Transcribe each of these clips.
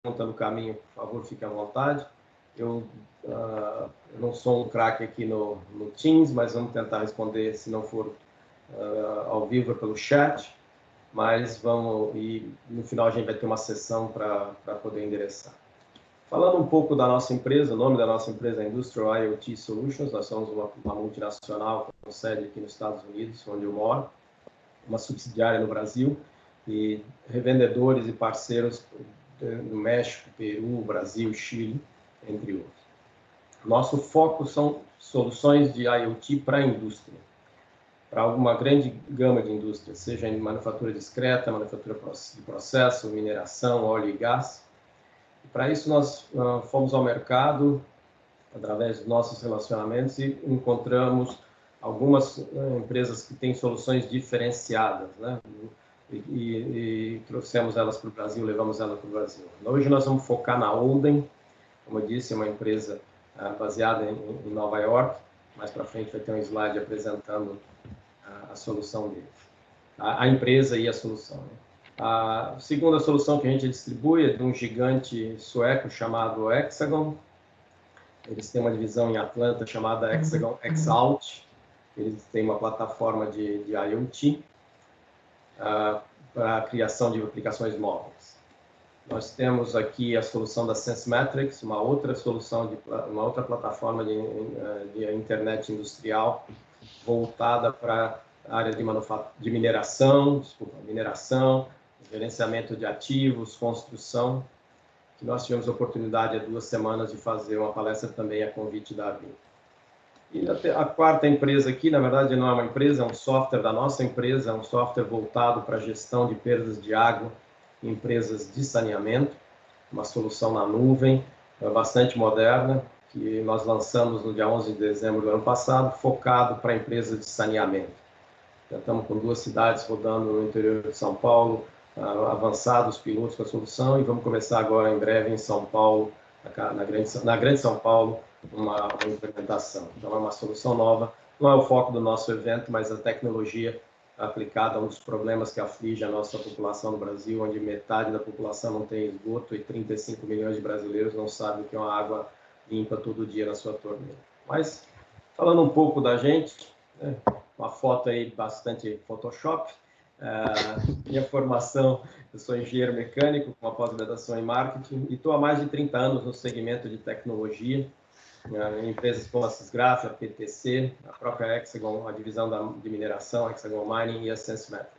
no caminho, por favor, fique à vontade. Eu não sou um craque aqui no Teams, mas vamos tentar responder, se não for ao vivo, pelo chat. Mas vamos, e no final a gente vai ter uma sessão para poder endereçar. Falando um pouco da nossa empresa, o nome da nossa empresa é Industrial IoT Solutions. Nós somos uma multinacional com sede aqui nos Estados Unidos, onde eu moro, uma subsidiária no Brasil, e revendedores e parceiros no México, Peru, Brasil, Chile, entre outros. Nosso foco são soluções de IoT para a indústria, para uma grande gama de indústrias, seja em manufatura discreta, manufatura de processo, mineração, óleo e gás. Para isso, nós fomos ao mercado, através dos nossos relacionamentos, e encontramos algumas empresas que têm soluções diferenciadas, né? E trouxemos elas para o Brasil, levamos elas para o Brasil. Hoje nós vamos focar na Olden, como eu disse, é uma empresa baseada em Nova York. Mais para frente vai ter um slide apresentando a solução deles, a empresa e a solução, né? A segunda solução que a gente distribui é de um gigante sueco chamado Hexagon. Eles têm uma divisão em Atlanta chamada Hexagon X-Out. Eles têm uma plataforma de IoT para a criação de aplicações móveis. Nós temos aqui a solução da SenseMetrics, uma outra solução, uma outra plataforma de internet industrial voltada para a área de mineração, gerenciamento de ativos, construção, que nós tivemos a oportunidade há 2 semanas de fazer uma palestra também a convite da AVIN. E a quarta empresa aqui, na verdade, não é uma empresa, é um software da nossa empresa, é um software voltado para a gestão de perdas de água em empresas de saneamento, uma solução na nuvem, bastante moderna, que nós lançamos no dia 11 de dezembro do ano passado, focado para empresas de saneamento. Já estamos com 2 cidades rodando no interior de São Paulo, avançados pilotos com a solução, e vamos começar agora em breve em São Paulo, na grande São Paulo, uma implementação. Então é uma solução nova, não é o foco do nosso evento, mas a tecnologia aplicada a um dos problemas que aflige a nossa população no Brasil, onde metade da população não tem esgoto e 35 milhões de brasileiros não sabem o que é uma água limpa todo dia na sua torneira. Mas, falando um pouco da gente, né, uma foto aí bastante Photoshop. Minha formação, eu sou engenheiro mecânico com uma pós-graduação em marketing e estou há mais de 30 anos no segmento de tecnologia, em empresas como a Sysgraph, a PTC, a própria Hexagon, a divisão de mineração, Hexagon Mining e a SenseMetrics.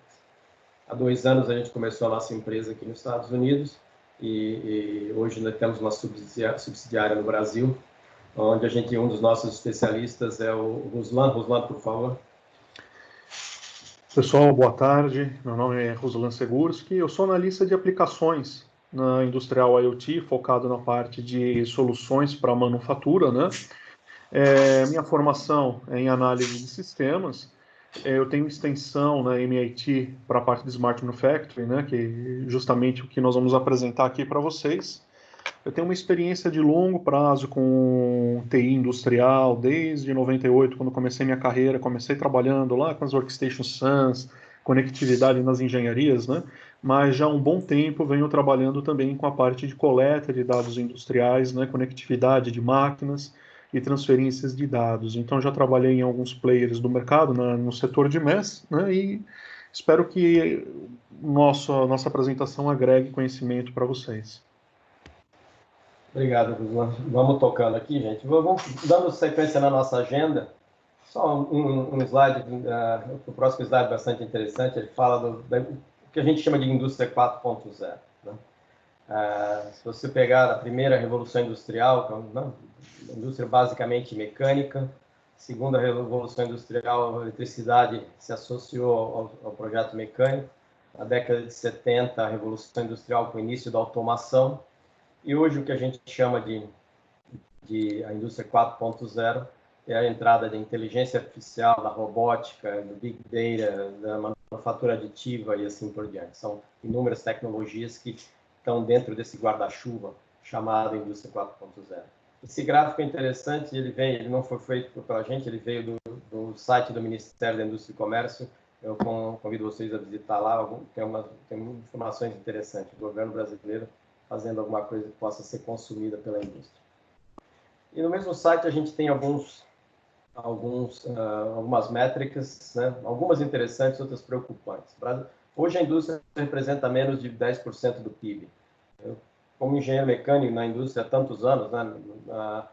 Há 2 anos a gente começou a nossa empresa aqui nos Estados Unidos e hoje nós temos uma subsidiária no Brasil, onde um dos nossos especialistas é o Ruslan. Ruslan, por favor. Pessoal, boa tarde. Meu nome é Ruslan Segurski. Eu sou analista de aplicações na Industrial IoT, focado na parte de soluções para manufatura, né? Minha formação é em análise de sistemas. Eu tenho extensão na MIT para a parte de Smart Manufacturing, né? Que é justamente o que nós vamos apresentar aqui para vocês. Eu tenho uma experiência de longo prazo com TI industrial, desde 98, quando comecei minha carreira, comecei trabalhando lá com as workstations SANs, conectividade nas engenharias, né? Mas já há um bom tempo venho trabalhando também com a parte de coleta de dados industriais, né? Conectividade de máquinas e transferências de dados. Então já trabalhei em alguns players do mercado, no setor de MES, né? E espero que nossa apresentação agregue conhecimento para vocês. Obrigado, Ruslan. Vamos tocando aqui, gente. Vamos dando sequência na nossa agenda. Só um slide, o próximo slide bastante interessante, ele fala do que a gente chama de indústria 4.0. Né? Se você pegar a primeira revolução industrial, a indústria basicamente mecânica, segunda revolução industrial, a eletricidade se associou ao projeto mecânico, na década de 70, a revolução industrial com o início da automação, e hoje o que a gente chama de a indústria 4.0 é a entrada da inteligência artificial, da robótica, do big data, da manufatura aditiva e assim por diante. São inúmeras tecnologias que estão dentro desse guarda-chuva chamado indústria 4.0. Esse gráfico é interessante, ele não foi feito pela gente, ele veio do site do Ministério da Indústria e Comércio. Eu convido vocês a visitar lá, tem informações interessantes. O governo brasileiro fazendo alguma coisa que possa ser consumida pela indústria. E no mesmo site a gente tem algumas métricas, né? Algumas interessantes, outras preocupantes. Hoje a indústria representa menos de 10% do PIB. Eu, como engenheiro mecânico na indústria há tantos anos, né?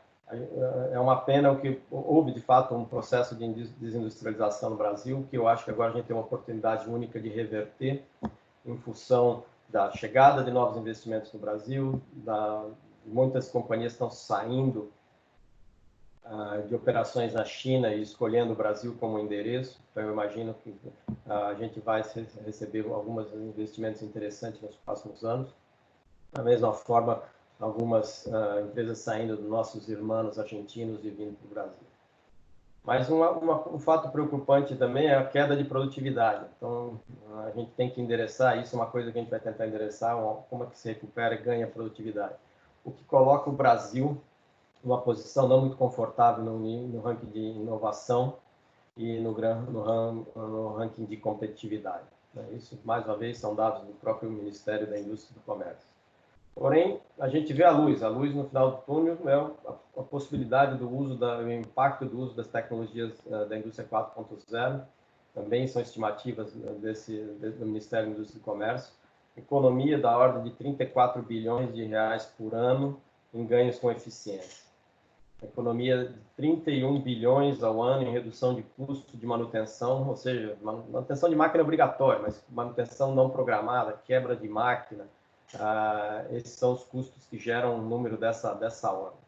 É uma pena que houve, de fato, um processo de desindustrialização no Brasil, que eu acho que agora a gente tem uma oportunidade única de reverter em função da chegada de novos investimentos no Brasil, muitas companhias estão saindo de operações na China e escolhendo o Brasil como endereço. Então, eu imagino que a gente vai receber alguns investimentos interessantes nos próximos anos. Da mesma forma, algumas empresas saindo dos nossos irmãos argentinos e vindo para o Brasil. Mas um fato preocupante também é a queda de produtividade. Então, a gente tem que endereçar, isso é uma coisa que a gente vai tentar endereçar, como é que se recupera e ganha produtividade. O que coloca o Brasil numa posição não muito confortável no ranking de inovação e no ranking de competitividade. Isso, mais uma vez, são dados do próprio Ministério da Indústria e do Comércio. Porém, a gente vê a luz no final do túnel é a possibilidade do uso, o impacto do uso das tecnologias da indústria 4.0, também são estimativas do Ministério da Indústria e do Comércio, economia da ordem de 34 bilhões de reais por ano em ganhos com eficiência. Economia de 31 bilhões ao ano em redução de custo de manutenção, ou seja, manutenção de máquina obrigatória, mas manutenção não programada, quebra de máquina, esses são os custos que geram um número dessa ordem.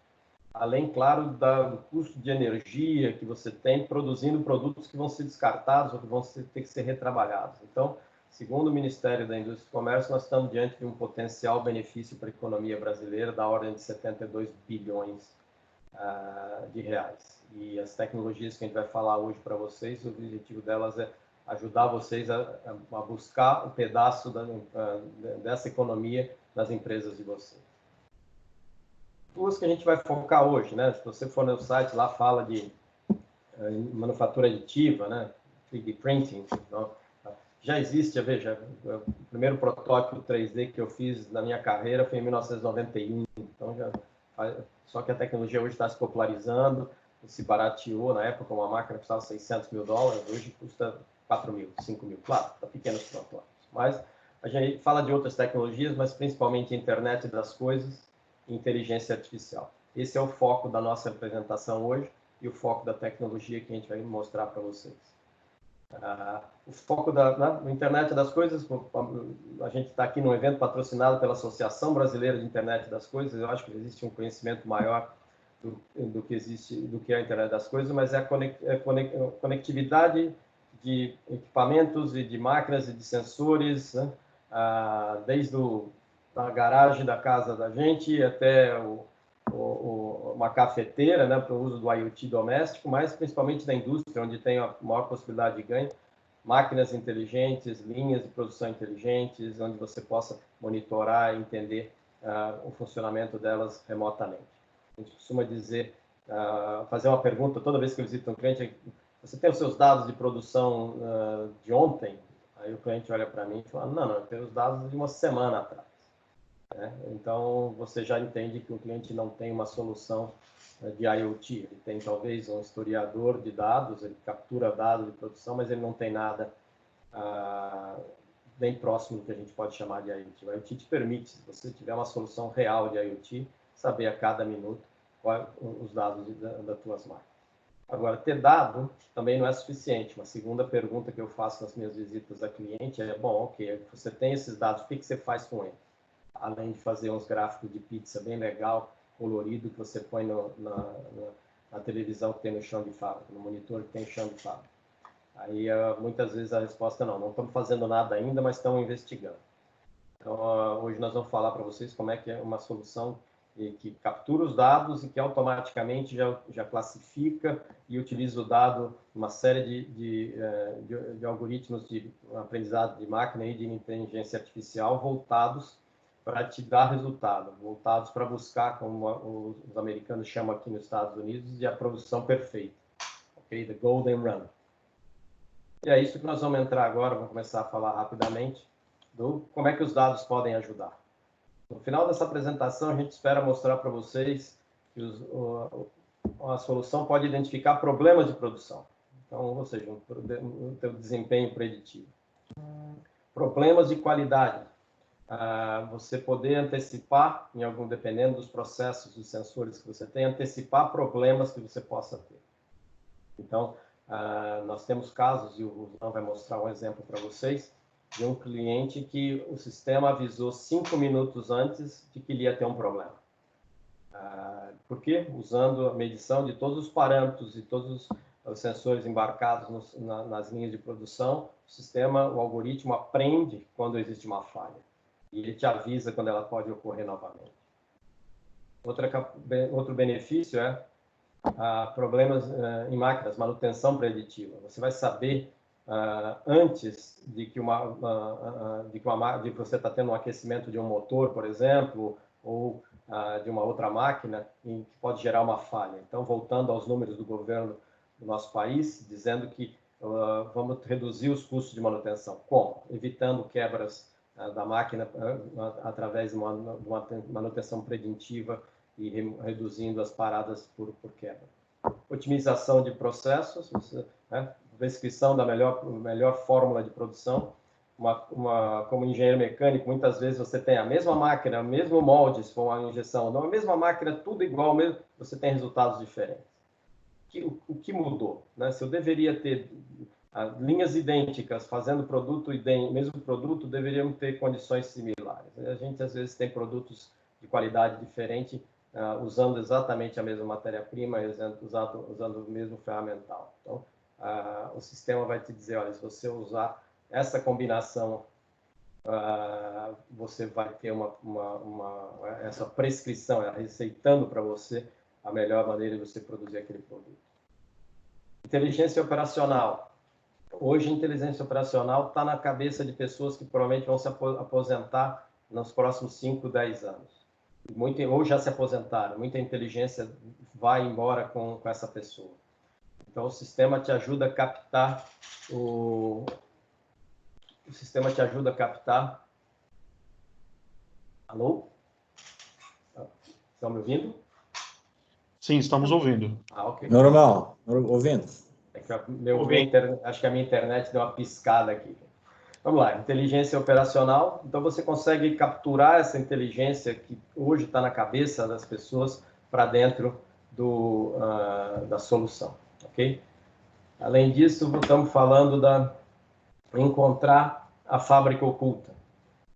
Além, claro, do custo de energia que você tem produzindo produtos que vão ser descartados ou que vão ter que ser retrabalhados. Então, segundo o Ministério da Indústria e Comércio, nós estamos diante de um potencial benefício para a economia brasileira da ordem de 72 bilhões de reais. E as tecnologias que a gente vai falar hoje para vocês, o objetivo delas é ajudar vocês a buscar um pedaço dessa economia nas empresas de vocês. Duas que a gente vai focar hoje, né? Se você for no site, lá fala de manufatura aditiva, né? 3D printing. Então, já existe, veja, o primeiro protótipo 3D que eu fiz na minha carreira foi em 1991. Então, só que a tecnologia hoje está se popularizando, se barateou. Na época, uma máquina custava $600 mil, hoje custa 4 mil, 5 mil. Claro, para pequenos protótipos. Mas a gente fala de outras tecnologias, mas principalmente a internet das coisas e inteligência artificial. Esse é o foco da nossa apresentação hoje e o foco da tecnologia que a gente vai mostrar para vocês. O foco da internet das coisas, a gente está aqui num evento patrocinado pela Associação Brasileira de Internet das Coisas. Eu acho que existe um conhecimento maior do que a internet das coisas, mas é a conectividade de equipamentos e de máquinas e de sensores, né? Desde a garagem da casa da gente até uma cafeteira, né, para o uso do IoT doméstico, mas principalmente da indústria, onde tem a maior possibilidade de ganho, máquinas inteligentes, linhas de produção inteligentes, onde você possa monitorar e entender o funcionamento delas remotamente. A gente costuma dizer, fazer uma pergunta toda vez que eu visito um cliente: você tem os seus dados de produção de ontem? Aí o cliente olha para mim e fala: não, eu tenho os dados de uma semana atrás. Então, você já entende que o cliente não tem uma solução de IoT. Ele tem, talvez, um historiador de dados, ele captura dados de produção, mas ele não tem nada bem próximo do que a gente pode chamar de IoT. O IoT te permite, se você tiver uma solução real de IoT, saber a cada minuto quais os dados das tuas máquinas. Agora, ter dado também não é suficiente. Uma segunda pergunta que eu faço nas minhas visitas a cliente é: bom, ok, você tem esses dados, o que você faz com eles? Além de fazer uns gráficos de pizza bem legal, colorido, que você põe na televisão que tem no chão de fábrica, no monitor que tem no chão de fábrica. Aí, muitas vezes, a resposta é não estamos fazendo nada ainda, mas estamos investigando. Então, hoje nós vamos falar para vocês como é que é uma solução que captura os dados e que automaticamente já classifica e utiliza o dado uma série de algoritmos de aprendizado de máquina e de inteligência artificial voltados para te dar resultado, voltados para buscar, como os americanos chamam aqui nos Estados Unidos, de a produção perfeita, ok? The Golden Run. E é isso que nós vamos entrar agora, vamos começar a falar rapidamente do como é que os dados podem ajudar. No final dessa apresentação, a gente espera mostrar para vocês que a solução pode identificar problemas de produção. Então, ou seja, o teu desempenho preditivo. Problemas de qualidade. Você poder antecipar, dependendo dos processos, dos sensores que você tem, antecipar problemas que você possa ter. Então, nós temos casos, e o Ruslan vai mostrar um exemplo para vocês, de um cliente que o sistema avisou 5 minutos antes de que ele ia ter um problema. Por quê? Usando a medição de todos os parâmetros e todos os sensores embarcados nas linhas de produção, o algoritmo aprende quando existe uma falha. E ele te avisa quando ela pode ocorrer novamente. Outro benefício é problemas em máquinas, manutenção preditiva. Você vai saber antes de que você está tendo um aquecimento de um motor, por exemplo, ou de uma outra máquina, que pode gerar uma falha. Então, voltando aos números do governo do nosso país, dizendo que vamos reduzir os custos de manutenção. Como? Evitando quebras da máquina através de uma manutenção preventiva e reduzindo as paradas por quebra. Otimização de processos, descrição da melhor fórmula de produção. Como engenheiro mecânico, muitas vezes você tem a mesma máquina, o mesmo molde, se for uma injeção, não, a mesma máquina, tudo igual, mesmo, você tem resultados diferentes. O que mudou? Né? Se eu deveria ter linhas idênticas, fazendo mesmo produto, deveriam ter condições similares. A gente, às vezes, tem produtos de qualidade diferente, usando exatamente a mesma matéria-prima, usando o mesmo ferramental. Então, o sistema vai te dizer, olha, se você usar essa combinação, você vai ter essa prescrição, receitando para você a melhor maneira de você produzir aquele produto. Inteligência operacional. Hoje, a inteligência operacional está na cabeça de pessoas que provavelmente vão se aposentar nos próximos 5, 10 anos. Ou já se aposentaram. Muita inteligência vai embora com essa pessoa. Então, o sistema te ajuda a captar Alô? Estão me ouvindo? Sim, estamos ouvindo. Ok. Normal, ouvindo. Acho que a minha internet deu uma piscada aqui. Vamos lá, inteligência operacional. Então, você consegue capturar essa inteligência que hoje está na cabeça das pessoas para dentro da solução, ok? Além disso, estamos falando encontrar a fábrica oculta.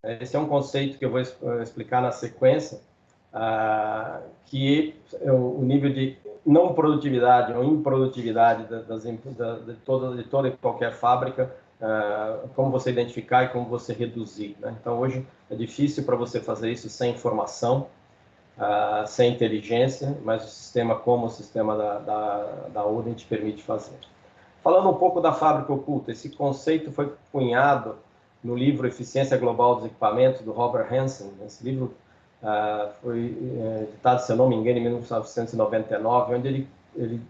Esse é um conceito que eu vou explicar na sequência, que é o nível de não produtividade ou improdutividade de toda e qualquer fábrica, como você identificar e como você reduzir. Né? Então, hoje é difícil para você fazer isso sem informação, sem inteligência, mas o sistema como o sistema da Odin te permite fazer. Falando um pouco da fábrica oculta, esse conceito foi cunhado no livro Eficiência Global dos Equipamentos, do Robert Hansen. Esse livro foi editado, se eu não me engano, em 1999, onde ele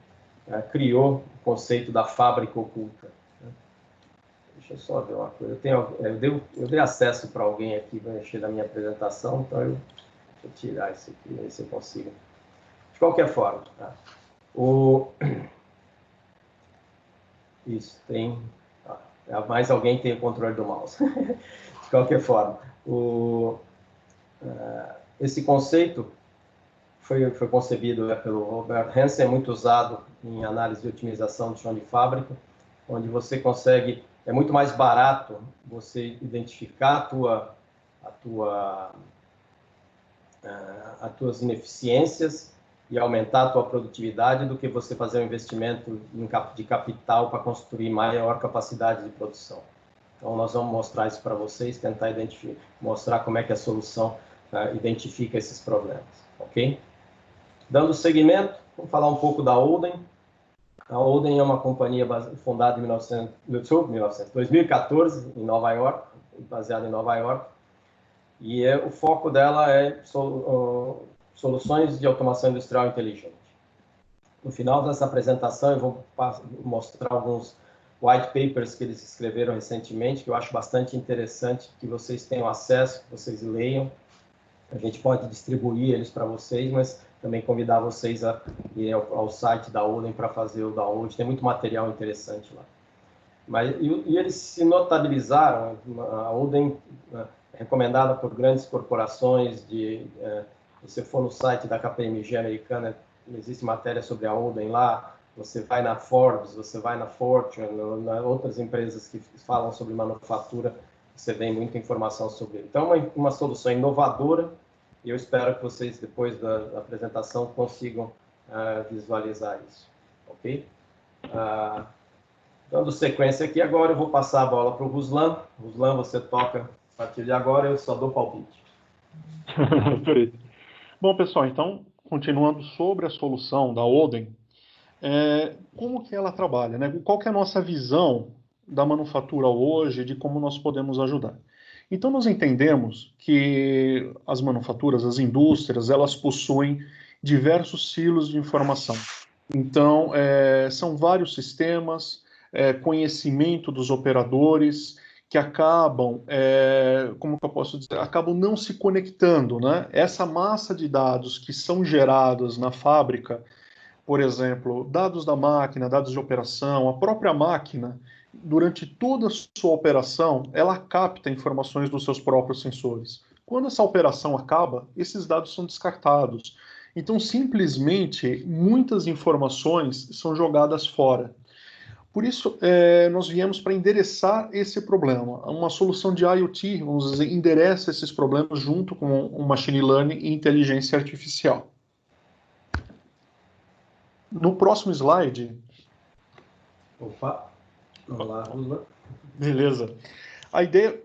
criou o conceito da fábrica oculta. Deixa eu só ver uma coisa. Eu dei acesso para alguém aqui para mexer na minha apresentação, então deixa eu tirar isso aqui, ver se eu consigo. De qualquer forma, isso, tem... mais alguém tem o controle do mouse. De qualquer forma, esse conceito foi concebido pelo Robert Hansen, é muito usado em análise de otimização de chão de fábrica, onde você consegue, é muito mais barato você identificar as tuas ineficiências e aumentar a tua produtividade do que você fazer um investimento de capital para construir maior capacidade de produção. Então, nós vamos mostrar isso para vocês, tentar mostrar como é que a solução identifica esses problemas, ok? Dando seguimento, vamos falar um pouco da Odin. A Odin é uma companhia fundada em 2014, em Nova York, baseada em Nova York, e o foco dela é soluções de automação industrial inteligente. No final dessa apresentação, eu vou mostrar alguns white papers que eles escreveram recentemente, que eu acho bastante interessante que vocês tenham acesso, que vocês leiam, A gente pode distribuir eles para vocês, mas também convidar vocês a ir ao site da Odem para fazer o download. Tem muito material interessante lá. E eles se notabilizaram. A Odem é recomendada por grandes corporações. Se você for no site da KPMG americana, existe matéria sobre a Odem lá. Você vai na Forbes, você vai na Fortune, outras empresas que falam sobre manufatura, você vê muita informação sobre ele. Então, uma solução inovadora, e eu espero que vocês, depois da apresentação, consigam visualizar isso. Ok? Dando sequência aqui, agora eu vou passar a bola para o Ruslan. Ruslan, você toca a partir de agora, eu só dou palpite. Perfeito. Bom, pessoal, então, continuando sobre a solução da Odem, como que ela trabalha, né? Qual que é a nossa visão da manufatura hoje, de como nós podemos ajudar? Então, nós entendemos que as manufaturas, as indústrias, elas possuem diversos silos de informação. Então, são vários sistemas, conhecimento dos operadores, que acabam, como que eu posso dizer, acabam não se conectando, né? Essa massa de dados que são gerados na fábrica, por exemplo, dados da máquina, dados de operação, a própria máquina, durante toda a sua operação, ela capta informações dos seus próprios sensores. Quando essa operação acaba, esses dados são descartados. Então, simplesmente, muitas informações são jogadas fora. Por isso, nós viemos para endereçar esse problema. Uma solução de IoT, vamos dizer, endereça esses problemas junto com o Machine Learning e inteligência artificial. No próximo slide... Opa, vamos lá, Ruslan. Beleza. A ideia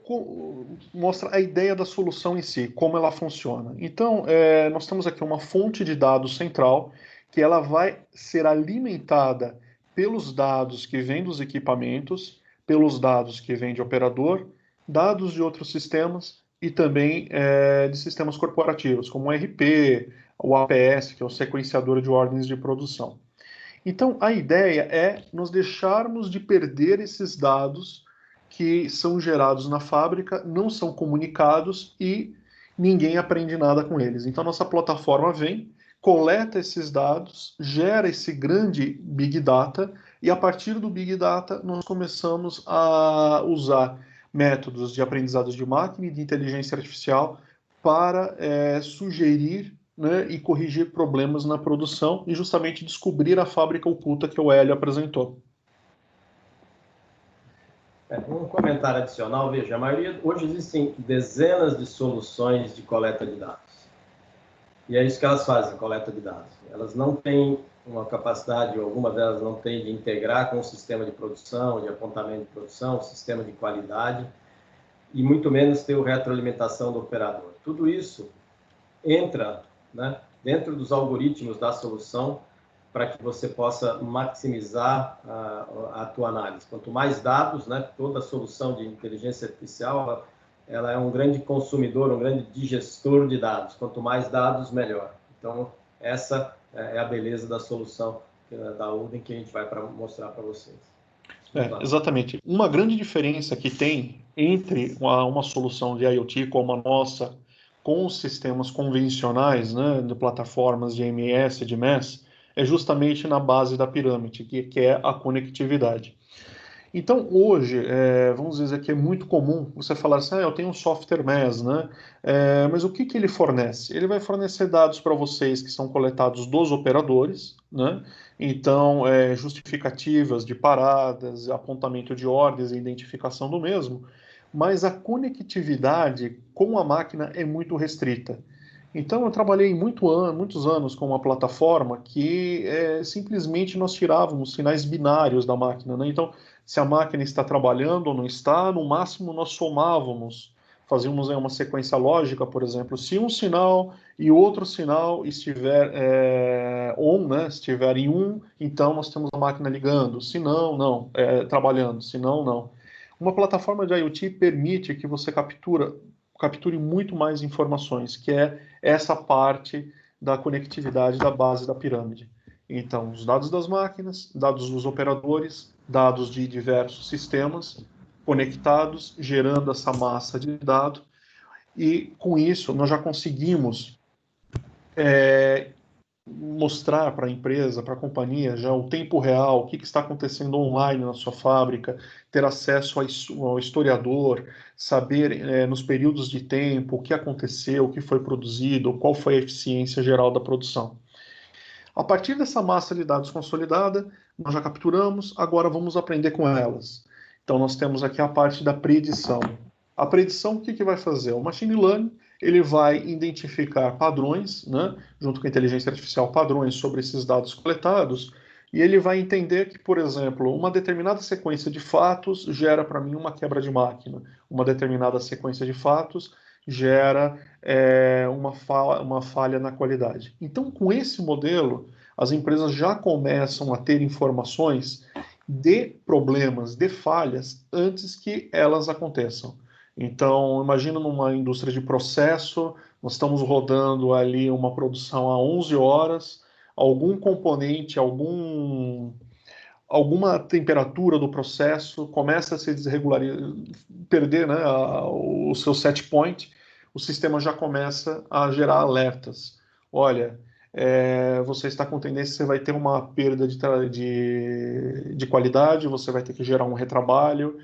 mostra a ideia da solução em si, como ela funciona. Então, nós temos aqui uma fonte de dados central, que ela vai ser alimentada pelos dados que vêm dos equipamentos, pelos dados que vêm de operador, dados de outros sistemas e também de sistemas corporativos, como o ERP, o APS, que é o sequenciador de ordens de produção. Então, a ideia é nós deixarmos de perder esses dados que são gerados na fábrica, não são comunicados e ninguém aprende nada com eles. Então, nossa plataforma vem, coleta esses dados, gera esse grande Big Data, e a partir do Big Data nós começamos a usar métodos de aprendizado de máquina e de inteligência artificial para sugerir, né, e corrigir problemas na produção e justamente descobrir a fábrica oculta que o Hélio apresentou. Um comentário adicional, veja, hoje existem dezenas de soluções de coleta de dados. E é isso que elas fazem, coleta de dados. Elas não têm uma capacidade, ou alguma delas não tem, de integrar com o sistema de produção, de apontamento de produção, sistema de qualidade, e muito menos ter a retroalimentação do operador. Tudo isso entra, né, dentro dos algoritmos da solução para que você possa maximizar a tua análise. Quanto mais dados, né, toda solução de inteligência artificial, ela é um grande consumidor, um grande digestor de dados. Quanto mais dados, melhor. Então, essa é a beleza da solução da Odem que a gente vai mostrar para vocês. Exatamente. Uma grande diferença que tem entre uma solução de IoT como a nossa, com os sistemas convencionais, né, de plataformas de MES, de MES, é justamente na base da pirâmide, que é a conectividade. Então, hoje, vamos dizer que é muito comum você falar assim, eu tenho um software MES, né? Mas o que ele fornece? Ele vai fornecer dados para vocês que são coletados dos operadores, né? Então, justificativas de paradas, apontamento de ordens e identificação do mesmo, mas a conectividade com a máquina é muito restrita. Então, eu trabalhei muitos anos com uma plataforma que simplesmente nós tirávamos sinais binários da máquina, né? Então, se a máquina está trabalhando ou não está, no máximo nós somávamos, fazíamos uma sequência lógica, por exemplo, se um sinal e outro sinal estiver on, né? Estiver em então nós temos a máquina ligando, se não, não, trabalhando, se não, não. Uma plataforma de IoT permite que você capture muito mais informações, que é essa parte da conectividade da base da pirâmide. Então, os dados das máquinas, dados dos operadores, dados de diversos sistemas conectados, gerando essa massa de dados. E com isso nós já conseguimos mostrar para a empresa, para a companhia, já o tempo real, o que está acontecendo online na sua fábrica, ter acesso ao historiador, saber nos períodos de tempo o que aconteceu, o que foi produzido, qual foi a eficiência geral da produção. A partir dessa massa de dados consolidada, nós já capturamos, agora vamos aprender com elas. Então, nós temos aqui a parte da predição. A predição, o que vai fazer? O Machine Learning, ele vai identificar padrões, né, junto com a inteligência artificial, padrões sobre esses dados coletados, e ele vai entender que, por exemplo, uma determinada sequência de fatos gera para mim uma quebra de máquina, uma determinada sequência de fatos gera uma falha na qualidade. Então, com esse modelo, as empresas já começam a ter informações de problemas, de falhas, antes que elas aconteçam. Então, imagina numa indústria de processo, nós estamos rodando ali uma produção a 11 horas, algum componente, alguma temperatura do processo começa a se desregularizar, perder, né, o seu set point, o sistema já começa a gerar alertas. Olha, você está com tendência, você vai ter uma perda de qualidade, você vai ter que gerar um retrabalho,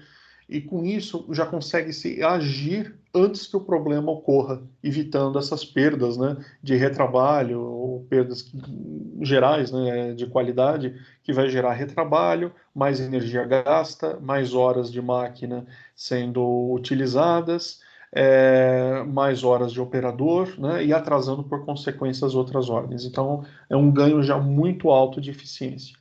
e com isso já consegue se agir antes que o problema ocorra, evitando essas perdas, né, de retrabalho ou perdas gerais, né, de qualidade, que vai gerar retrabalho, mais energia gasta, mais horas de máquina sendo utilizadas, mais horas de operador, né, e atrasando por consequência as outras ordens. Então, é um ganho já muito alto de eficiência.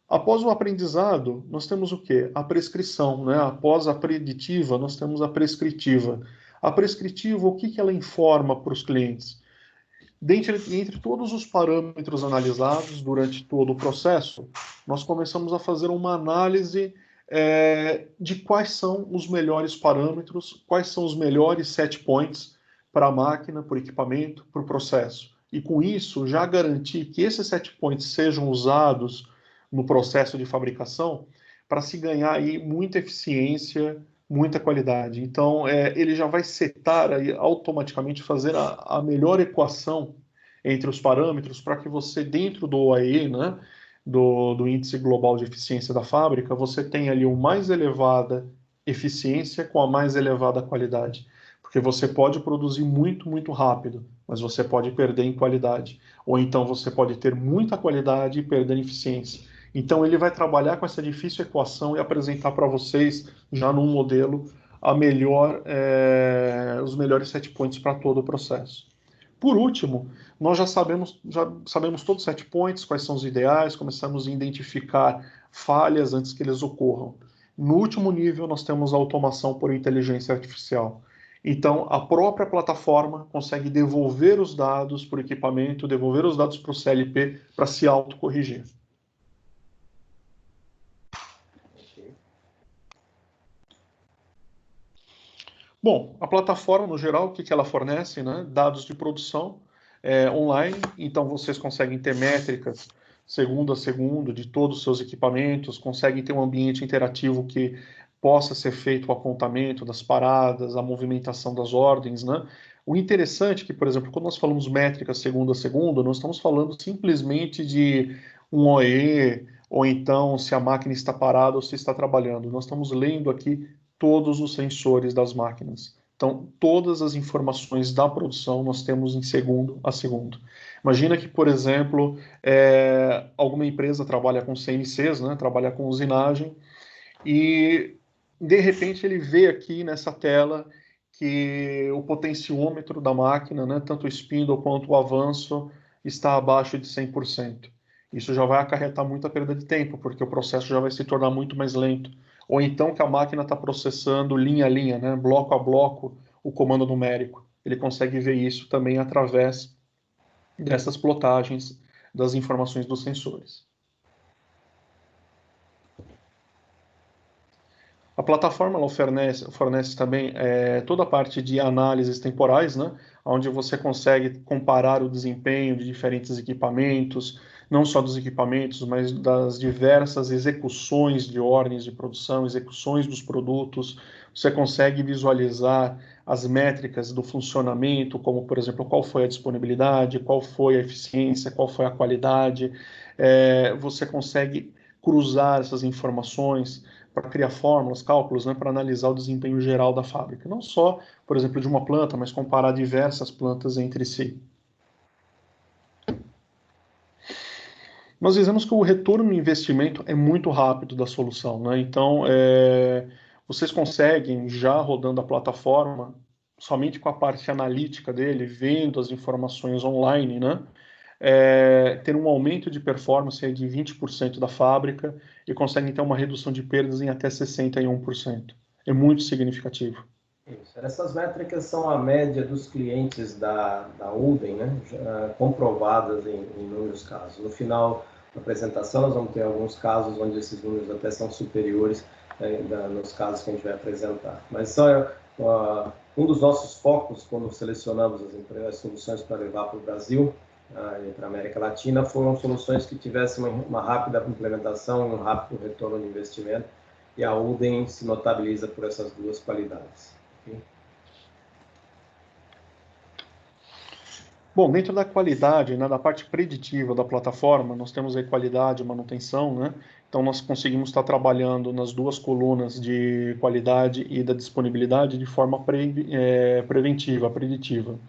Após o aprendizado, nós temos o quê? A prescrição, né? Após a preditiva, nós temos a prescritiva. A prescritiva, o que ela informa para os clientes? Entre todos os parâmetros analisados durante todo o processo, nós começamos a fazer uma análise de quais são os melhores parâmetros, quais são os melhores set points para a máquina, para o equipamento, para o processo. E com isso, já garantir que esses set points sejam usados no processo de fabricação para se ganhar aí muita eficiência, muita qualidade. Então, ele já vai setar aí, automaticamente, fazer a melhor equação entre os parâmetros para que você, dentro do OAE, né, do Índice Global de Eficiência da Fábrica, você tenha ali uma mais elevada eficiência com a mais elevada qualidade. Porque você pode produzir muito, muito rápido, mas você pode perder em qualidade. Ou então você pode ter muita qualidade e perder em eficiência. Então ele vai trabalhar com essa difícil equação e apresentar para vocês, já num modelo, os melhores set points para todo o processo. Por último, nós já sabemos todos os set points, quais são os ideais, começamos a identificar falhas antes que eles ocorram. No último nível, nós temos a automação por inteligência artificial. Então, a própria plataforma consegue devolver os dados para o equipamento, devolver os dados para o CLP para se autocorrigir. Bom, a plataforma, no geral, o que ela fornece? Né? Dados de produção online, então vocês conseguem ter métricas segundo a segundo de todos os seus equipamentos, conseguem ter um ambiente interativo que possa ser feito o apontamento das paradas, a movimentação das ordens, né? O interessante é que, por exemplo, quando nós falamos métricas segundo a segundo, nós estamos falando simplesmente de um OE, ou então se a máquina está parada ou se está trabalhando. Nós estamos lendo aqui todos os sensores das máquinas. Então, todas as informações da produção nós temos em segundo a segundo. Imagina que, por exemplo, alguma empresa trabalha com CNCs, né, trabalha com usinagem, e de repente ele vê aqui nessa tela que o potenciômetro da máquina, né, tanto o spindle quanto o avanço, está abaixo de 100%. Isso já vai acarretar muita perda de tempo, porque o processo já vai se tornar muito mais lento. Ou então que a máquina está processando linha a linha, né, bloco a bloco, o comando numérico. Ele consegue ver isso também através dessas plotagens das informações dos sensores. A plataforma ela fornece também toda a parte de análises temporais, né, onde você consegue comparar o desempenho de diferentes equipamentos, não só dos equipamentos, mas das diversas execuções de ordens de produção, execuções dos produtos. Você consegue visualizar as métricas do funcionamento, como, por exemplo, qual foi a disponibilidade, qual foi a eficiência, qual foi a qualidade. Você consegue cruzar essas informações para criar fórmulas, cálculos, né, para analisar o desempenho geral da fábrica. Não só, por exemplo, de uma planta, mas comparar diversas plantas entre si. Nós dizemos que o retorno no investimento é muito rápido da solução, né? Então, vocês conseguem, já rodando a plataforma, somente com a parte analítica dele, vendo as informações online, né? Ter um aumento de performance de 20% da fábrica e conseguem ter uma redução de perdas em até 61%. É muito significativo. Isso. Essas métricas são a média dos clientes da Ulden, né? Comprovadas em inúmeros casos. No final da apresentação, nós vamos ter alguns casos onde esses números até são superiores nos casos que a gente vai apresentar. Mas só um dos nossos focos, quando selecionamos as soluções para levar para o Brasil e para a América Latina, foram soluções que tivessem uma rápida implementação e um rápido retorno de investimento. E a Ulden se notabiliza por essas duas qualidades. Bom, dentro da qualidade, né, da parte preditiva da plataforma, nós temos aí qualidade e manutenção, né? Então, nós conseguimos estar trabalhando nas duas colunas de qualidade e da disponibilidade de forma preventiva, preditiva.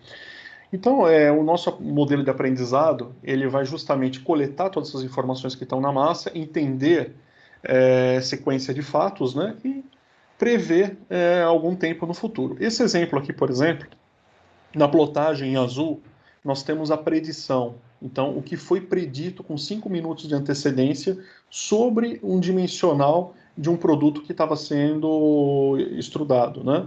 Então, o nosso modelo de aprendizado, ele vai justamente coletar todas essas informações que estão na massa, entender sequência de fatos, né? E prever algum tempo no futuro. Esse exemplo aqui, por exemplo, na plotagem em azul, nós temos a predição. Então, o que foi predito com 5 minutos de antecedência sobre um dimensional de um produto que estava sendo estudado, né?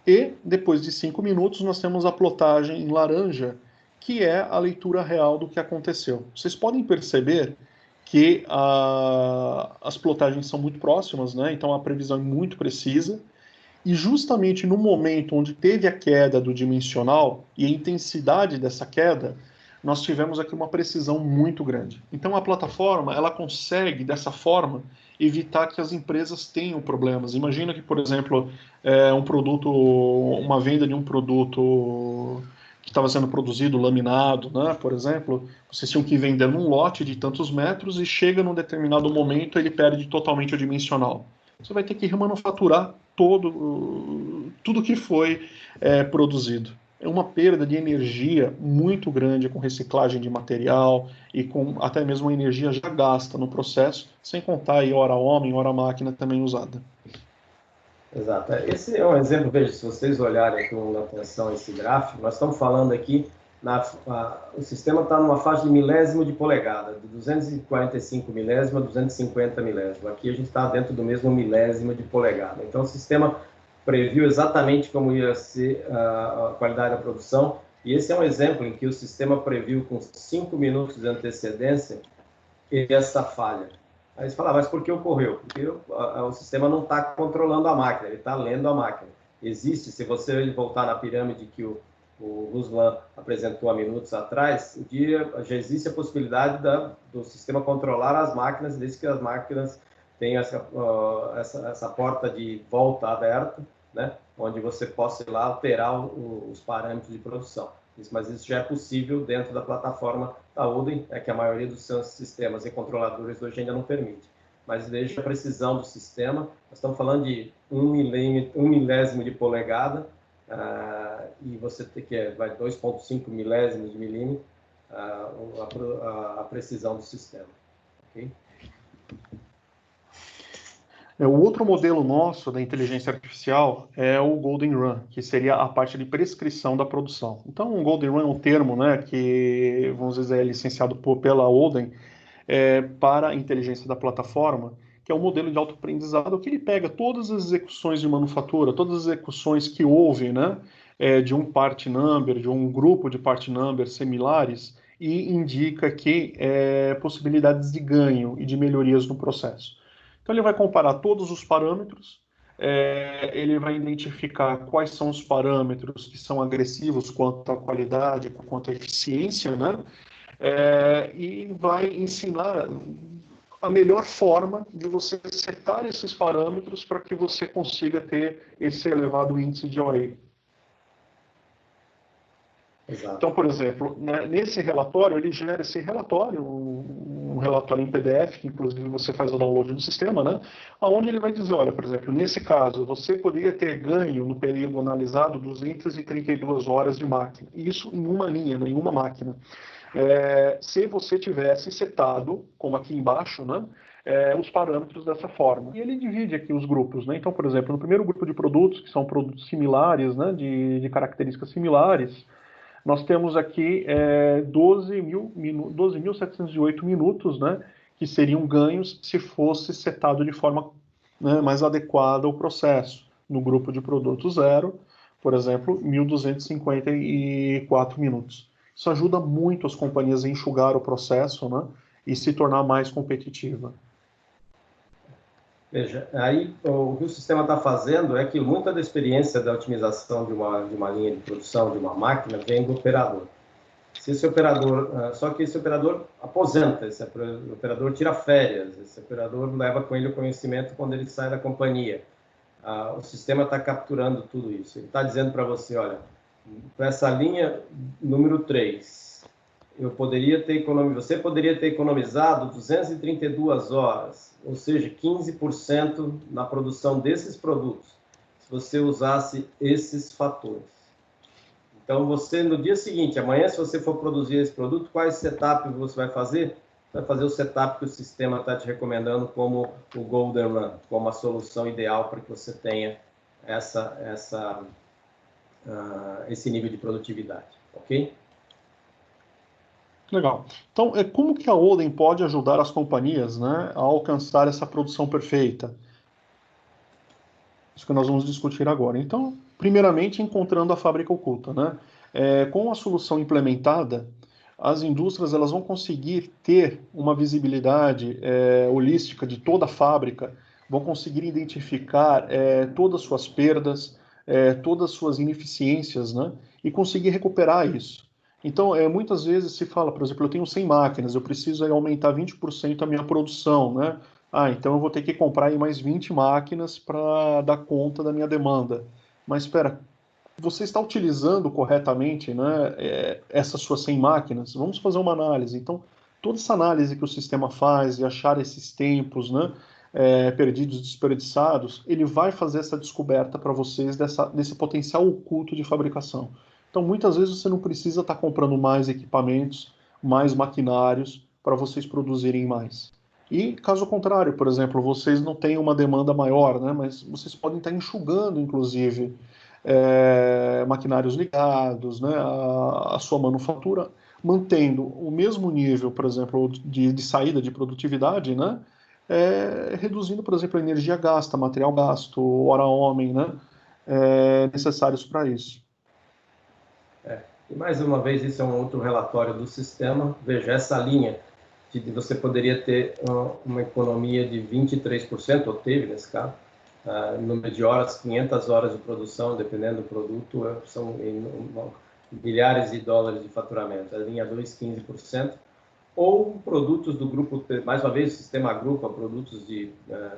E, depois de 5 minutos, nós temos a plotagem em laranja, que é a leitura real do que aconteceu. Vocês podem perceber que as plotagens são muito próximas, né? Então, a previsão é muito precisa. E justamente no momento onde teve a queda do dimensional e a intensidade dessa queda, nós tivemos aqui uma precisão muito grande. Então a plataforma, ela consegue, dessa forma, evitar que as empresas tenham problemas. Imagina que, por exemplo, uma venda de um produto que estava sendo produzido, laminado, né, por exemplo, vocês tinham que vender num lote de tantos metros e chega num determinado momento ele perde totalmente o dimensional. Você vai ter que remanufaturar tudo que foi produzido. É uma perda de energia muito grande com reciclagem de material e com até mesmo a energia já gasta no processo, sem contar aí hora homem, hora máquina também usada. Exato. Esse é um exemplo, veja, se vocês olharem com atenção esse gráfico, nós estamos falando aqui, o sistema está numa faixa de milésimo de polegada, de 245 milésimo a 250 milésimo. Aqui a gente está dentro do mesmo milésimo de polegada. Então o sistema previu exatamente como ia ser a qualidade da produção, e esse é um exemplo em que o sistema previu com 5 minutos de antecedência essa falha. Aí você fala, mas por que ocorreu? Porque o sistema não está controlando a máquina, ele está lendo a máquina. Existe, se você voltar na pirâmide que o Ruslan apresentou há minutos atrás, já existe a possibilidade do sistema controlar as máquinas, desde que as máquinas tenham essa porta de volta aberta, né, onde você possa ir lá alterar os parâmetros de produção. Mas isso já é possível dentro da plataforma da Ulden, que a maioria dos seus sistemas e controladores hoje ainda não permite. Mas veja a precisão do sistema, nós estamos falando de 1 milésimo de polegada, e você tem que vai 2,5 milésimos de milímetro, a precisão do sistema. Okay? O outro modelo nosso da inteligência artificial é o Golden Run, que seria a parte de prescrição da produção. Então, o Golden Run é um termo, né, que, vamos dizer, é licenciado pela Golden para a inteligência da plataforma, que é um modelo de autoaprendizado que ele pega todas as execuções de manufatura, todas as execuções que houve, né, de um part number, de um grupo de part numbers similares, e indica que possibilidades de ganho e de melhorias no processo. Então, ele vai comparar todos os parâmetros, ele vai identificar quais são os parâmetros que são agressivos quanto à qualidade, quanto à eficiência, né? E vai ensinar a melhor forma de você setar esses parâmetros para que você consiga ter esse elevado índice de OE. Exato. Então, por exemplo, né, nesse relatório, ele gera esse relatório, um relatório em PDF, que inclusive você faz o download do sistema, né, onde ele vai dizer, olha, por exemplo, nesse caso, você poderia ter ganho no período analisado 232 horas de máquina. Isso em uma linha, em uma máquina. Se você tivesse setado, como aqui embaixo, né, os parâmetros dessa forma. E ele divide aqui os grupos, né? Então, por exemplo, no primeiro grupo de produtos, que são produtos similares, né, de características similares, nós temos aqui 12.708 minutos, né, que seriam ganhos se fosse setado de forma, né, mais adequada o processo. No grupo de produto zero, por exemplo, 1.254 minutos. Isso ajuda muito as companhias a enxugar o processo, né, e se tornar mais competitiva. Veja, aí o que o sistema está fazendo é que muita da experiência da otimização de uma linha de produção, de uma máquina, vem do operador. Se esse operador, só que esse operador aposenta, esse operador tira férias, esse operador leva com ele o conhecimento quando ele sai da companhia. O sistema está capturando tudo isso. Ele está dizendo para você, olha, para essa linha número 3, você poderia ter economizado 232 horas, ou seja, 15% na produção desses produtos, se você usasse esses fatores. Então, você, no dia seguinte, amanhã, se você for produzir esse produto, quais setup você vai fazer? Vai fazer o setup que o sistema está te recomendando como o Golden Run, como a solução ideal para que você tenha esse nível de produtividade, ok? Legal. Então, como que a Odin pode ajudar as companhias, né, a alcançar essa produção perfeita? Isso que nós vamos discutir agora. Então, primeiramente, encontrando a fábrica oculta, né? Com a solução implementada, as indústrias elas vão conseguir ter uma visibilidade holística de toda a fábrica, vão conseguir identificar todas as suas perdas, todas as suas ineficiências, né? E conseguir recuperar isso. Então, muitas vezes se fala, por exemplo, eu tenho 100 máquinas, eu preciso aumentar 20% a minha produção, né? Então eu vou ter que comprar aí mais 20 máquinas para dar conta da minha demanda. Mas espera, você está utilizando corretamente, né, essas suas 100 máquinas? Vamos fazer uma análise. Então, toda essa análise que o sistema faz e achar esses tempos, né, perdidos, desperdiçados, ele vai fazer essa descoberta para vocês desse potencial oculto de fabricação. Então, muitas vezes você não precisa estar comprando mais equipamentos, mais maquinários para vocês produzirem mais. E caso contrário, por exemplo, vocês não têm uma demanda maior, né, mas vocês podem estar enxugando, inclusive, maquinários ligados, né, a sua manufatura, mantendo o mesmo nível, por exemplo, de saída de produtividade, né, reduzindo, por exemplo, a energia gasta, material gasto, hora-homem, né, necessários para isso. E mais uma vez, isso é um outro relatório do sistema. Veja, essa linha você poderia ter uma economia de 23%, ou teve nesse caso, número de horas, 500 horas de produção, dependendo do produto, são milhares de dólares de faturamento. A linha 2, 15%, ou produtos do grupo, mais uma vez, o sistema agrupa produtos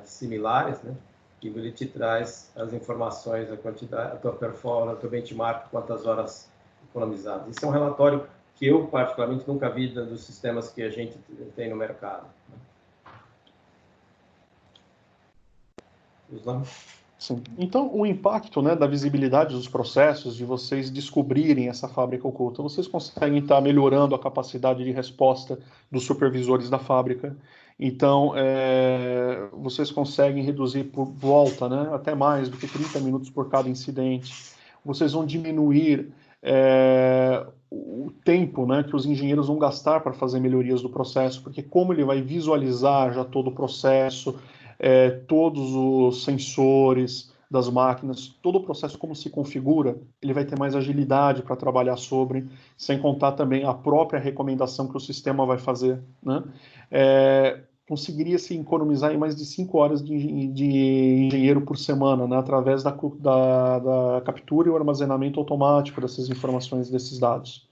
similares, né? E ele te traz as informações, a quantidade, a tua performance, a tua benchmark, quantas horas economizadas. Isso é um relatório que eu, particularmente, nunca vi dos sistemas que a gente tem no mercado. Sim. Então, o impacto, né, da visibilidade dos processos, de vocês descobrirem essa fábrica oculta, vocês conseguem estar melhorando a capacidade de resposta dos supervisores da fábrica. Então, vocês conseguem reduzir por volta, né, até mais do que 30 minutos por cada incidente. Vocês vão diminuir o tempo, né, que os engenheiros vão gastar para fazer melhorias do processo, porque como ele vai visualizar já todo o processo, todos os sensores das máquinas, todo o processo como se configura, ele vai ter mais agilidade para trabalhar sobre, sem contar também a própria recomendação que o sistema vai fazer, né? Conseguiria se economizar em mais de 5 horas de engenheiro por semana, né, através da captura e o armazenamento automático dessas informações, desses dados.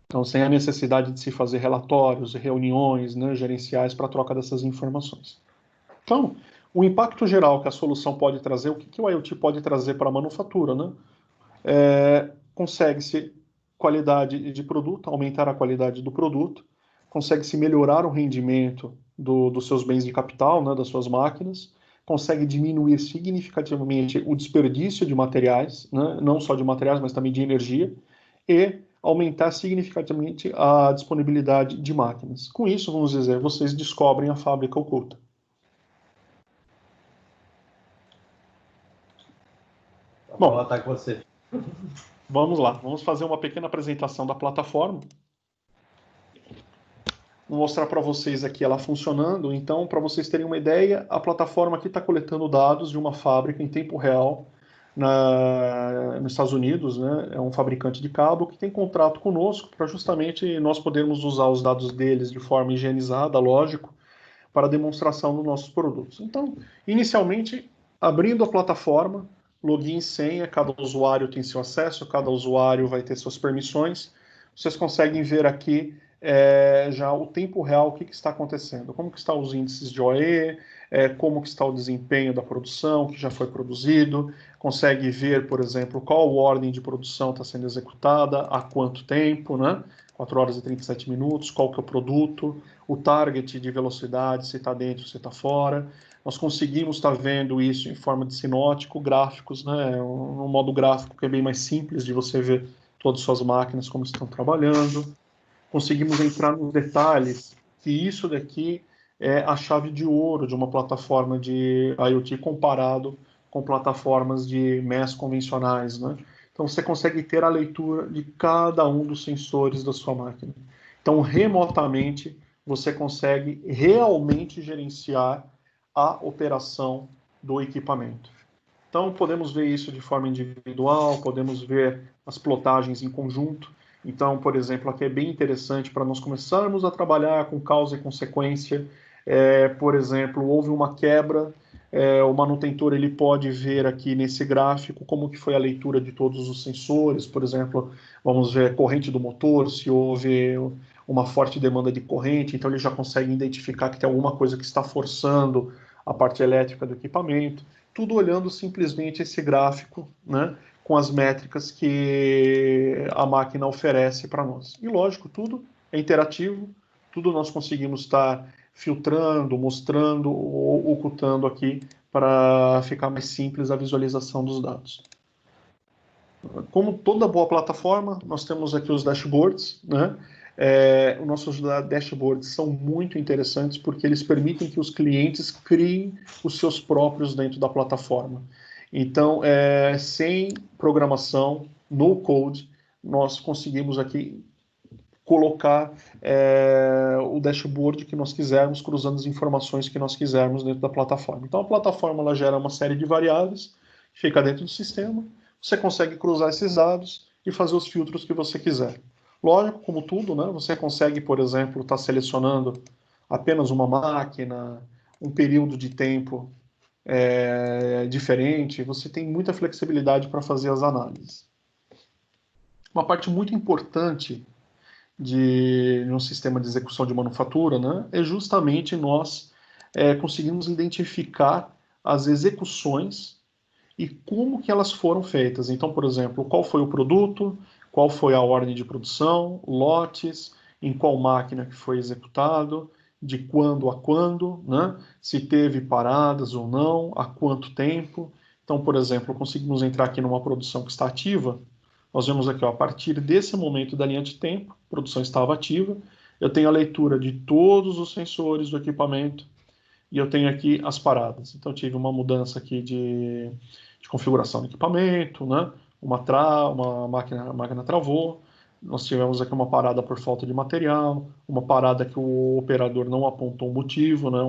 Então, sem a necessidade de se fazer relatórios, reuniões, né, gerenciais para a troca dessas informações. Então, o impacto geral que a solução pode trazer, o que o IoT pode trazer para a manufatura, né? Consegue-se qualidade de produto, aumentar a qualidade do produto, consegue-se melhorar o rendimento dos seus bens de capital, né, das suas máquinas, consegue diminuir significativamente o desperdício de materiais, né, não só de materiais, mas também de energia, e aumentar significativamente a disponibilidade de máquinas. Com isso, vamos dizer, vocês descobrem a fábrica oculta. Bom, tá com você. Vamos lá, vamos fazer uma pequena apresentação da plataforma. Vou mostrar para vocês aqui ela funcionando. Então, para vocês terem uma ideia, a plataforma aqui está coletando dados de uma fábrica em tempo real nos Estados Unidos, né? É um fabricante de cabo que tem contrato conosco para justamente nós podermos usar os dados deles de forma higienizada, lógico, para demonstração dos nossos produtos. Então, inicialmente, abrindo a plataforma, login e senha, cada usuário tem seu acesso, cada usuário vai ter suas permissões. Vocês conseguem ver aqui já o tempo real, o que está acontecendo, como que estão os índices de OE, como que está o desempenho da produção, que já foi produzido, consegue ver, por exemplo, qual ordem de produção está sendo executada, há quanto tempo, né? 4 horas e 37 minutos, qual que é o produto, o target de velocidade, se está dentro, se está fora. Nós conseguimos estar vendo isso em forma de sinótico, gráficos, né? Um modo gráfico que é bem mais simples de você ver todas as suas máquinas como estão trabalhando. Conseguimos entrar nos detalhes que isso daqui é a chave de ouro de uma plataforma de IoT comparado com plataformas de MES convencionais, né? Então você consegue ter a leitura de cada um dos sensores da sua máquina. Então remotamente você consegue realmente gerenciar a operação do equipamento. Então podemos ver isso de forma individual, podemos ver as plotagens em conjunto. Então, por exemplo, aqui é bem interessante para nós começarmos a trabalhar com causa e consequência. Por exemplo, houve uma quebra, o manutentor ele pode ver aqui nesse gráfico como que foi a leitura de todos os sensores. Por exemplo, vamos ver corrente do motor, se houve uma forte demanda de corrente, então ele já consegue identificar que tem alguma coisa que está forçando a parte elétrica do equipamento. Tudo olhando simplesmente esse gráfico, né? Com as métricas que a máquina oferece para nós. E lógico, tudo é interativo, tudo nós conseguimos estar filtrando, mostrando ou ocultando aqui para ficar mais simples a visualização dos dados. Como toda boa plataforma, nós temos aqui os dashboards, né? Os nossos dashboards são muito interessantes porque eles permitem que os clientes criem os seus próprios dentro da plataforma. Então, sem programação, no code, nós conseguimos aqui colocar o dashboard que nós quisermos, cruzando as informações que nós quisermos dentro da plataforma. Então, a plataforma ela gera uma série de variáveis, fica dentro do sistema, você consegue cruzar esses dados e fazer os filtros que você quiser. Lógico, como tudo, né? Você consegue, por exemplo, estar selecionando apenas uma máquina, um período de tempo diferente, você tem muita flexibilidade para fazer as análises. Uma parte muito importante de um sistema de execução de manufatura, né, é justamente nós conseguimos identificar as execuções e como que elas foram feitas. Então, por exemplo, qual foi o produto, qual foi a ordem de produção, lotes, em qual máquina que foi executado, de quando a quando, né? Se teve paradas ou não, há quanto tempo. Então, por exemplo, conseguimos entrar aqui numa produção que está ativa. Nós vemos aqui, ó, a partir desse momento da linha de tempo, a produção estava ativa. Eu tenho a leitura de todos os sensores do equipamento e eu tenho aqui as paradas. Então, eu tive uma mudança aqui de configuração do equipamento, né? Uma máquina travou, nós tivemos aqui uma parada por falta de material, uma parada que o operador não apontou um motivo, né?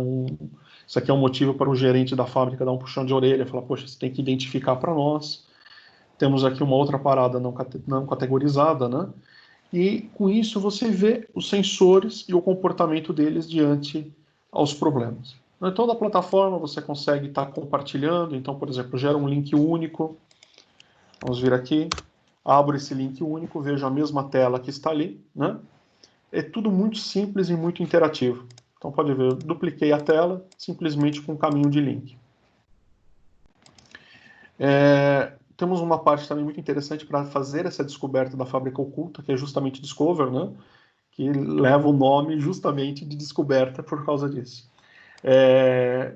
Isso aqui é um motivo para o gerente da fábrica dar um puxão de orelha, falar, poxa, você tem que identificar para nós. Temos aqui uma outra parada não categorizada, né? E com isso você vê os sensores e o comportamento deles diante aos problemas. Então, toda a plataforma você consegue estar compartilhando. Então, por exemplo, gera um link único. Vamos vir aqui, abro esse link único, vejo a mesma tela que está ali, né? É tudo muito simples e muito interativo. Então, pode ver, eu dupliquei a tela simplesmente com um caminho de link. temos uma parte também muito interessante para fazer essa descoberta da fábrica oculta, que é justamente Discover, né? Que leva o nome justamente de descoberta por causa disso.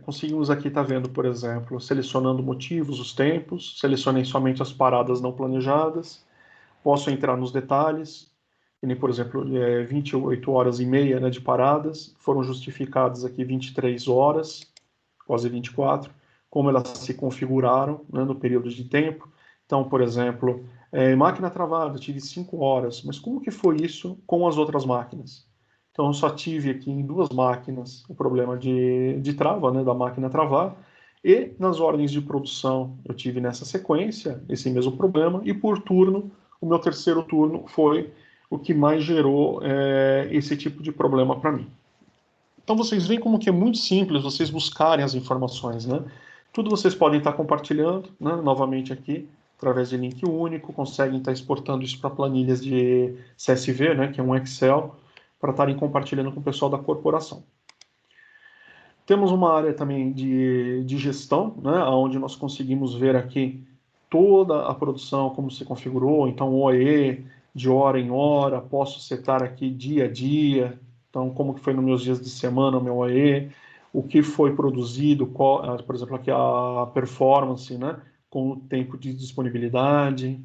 Conseguimos aqui, tá vendo, por exemplo, selecionando motivos, os tempos, selecionei somente as paradas não planejadas, posso entrar nos detalhes, e nem, por exemplo, 28 horas e meia, né, de paradas, foram justificadas aqui 23 horas, quase 24, como elas se configuraram, né, no período de tempo. Então, por exemplo, máquina travada, tive 5 horas, mas como que foi isso com as outras máquinas? Então, eu só tive aqui em 2 máquinas o problema de trava, né, da máquina travar, e nas ordens de produção eu tive nessa sequência esse mesmo problema, e por turno, o meu terceiro turno foi o que mais gerou esse tipo de problema para mim. Então vocês veem como que é muito simples vocês buscarem as informações, né? Tudo vocês podem estar compartilhando, né, novamente aqui, através de link único, conseguem estar exportando isso para planilhas de CSV, né, que é um Excel, para estarem compartilhando com o pessoal da corporação. Temos uma área também de gestão, né, onde nós conseguimos ver aqui toda a produção, como se configurou, então OE, de hora em hora, posso setar aqui dia a dia, então como que foi nos meus dias de semana o meu OE, o que foi produzido, por exemplo, aqui a performance, né, com o tempo de disponibilidade,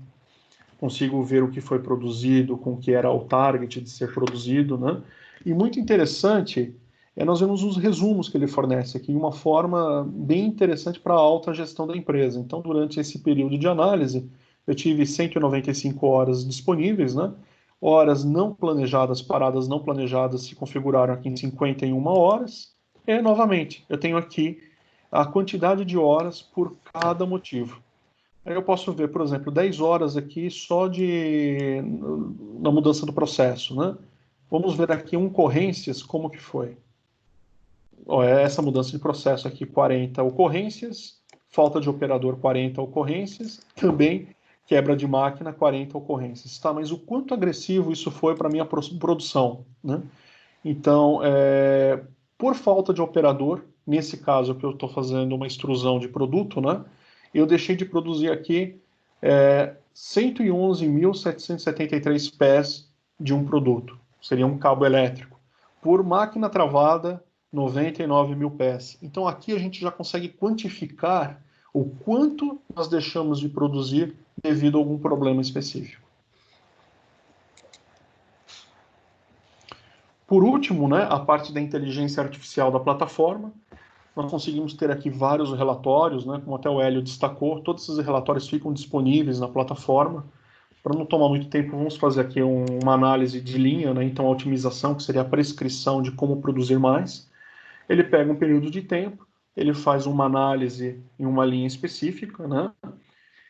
consigo ver o que foi produzido, com o que era o target de ser produzido, né? E muito interessante nós vemos os resumos que ele fornece aqui, uma forma bem interessante para a alta gestão da empresa. Então, durante esse período de análise, eu tive 195 horas disponíveis, né? Horas não planejadas, paradas não planejadas se configuraram aqui em 51 horas. E, novamente, eu tenho aqui a quantidade de horas por cada motivo. Aí eu posso ver, por exemplo, 10 horas aqui só na mudança do processo, né? Vamos ver aqui ocorrências, como que foi. Essa mudança de processo aqui, 40 ocorrências, falta de operador, 40 ocorrências, também quebra de máquina, 40 ocorrências. Tá, mas o quanto agressivo isso foi para a minha produção, né? Então, por falta de operador, nesse caso que eu estou fazendo uma extrusão de produto, né? Eu deixei de produzir aqui 111.773 pés de um produto. Seria um cabo elétrico. Por máquina travada, 99 mil pés. Então aqui a gente já consegue quantificar o quanto nós deixamos de produzir devido a algum problema específico. Por último, né, a parte da inteligência artificial da plataforma. Nós conseguimos ter aqui vários relatórios, né, como até o Hélio destacou, todos esses relatórios ficam disponíveis na plataforma. Para não tomar muito tempo, vamos fazer aqui uma análise de linha, né, então a otimização, que seria a prescrição de como produzir mais. Ele pega um período de tempo, ele faz uma análise em uma linha específica, né,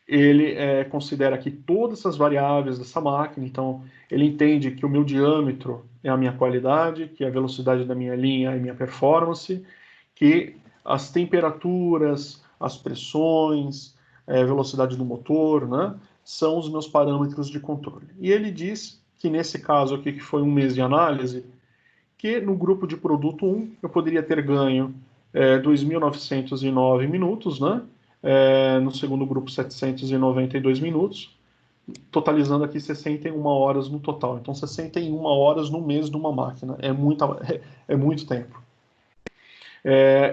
ele considera aqui todas essas variáveis dessa máquina, então ele entende que o meu diâmetro é a minha qualidade, que a velocidade da minha linha é a minha performance, que as temperaturas, as pressões, velocidade do motor, né, são os meus parâmetros de controle. E ele diz que nesse caso aqui, que foi um mês de análise, que no grupo de produto 1 eu poderia ter ganho 2.909 minutos, né, no segundo grupo 792 minutos, totalizando aqui 61 horas no total. Então 61 horas no mês de uma máquina, é muito tempo.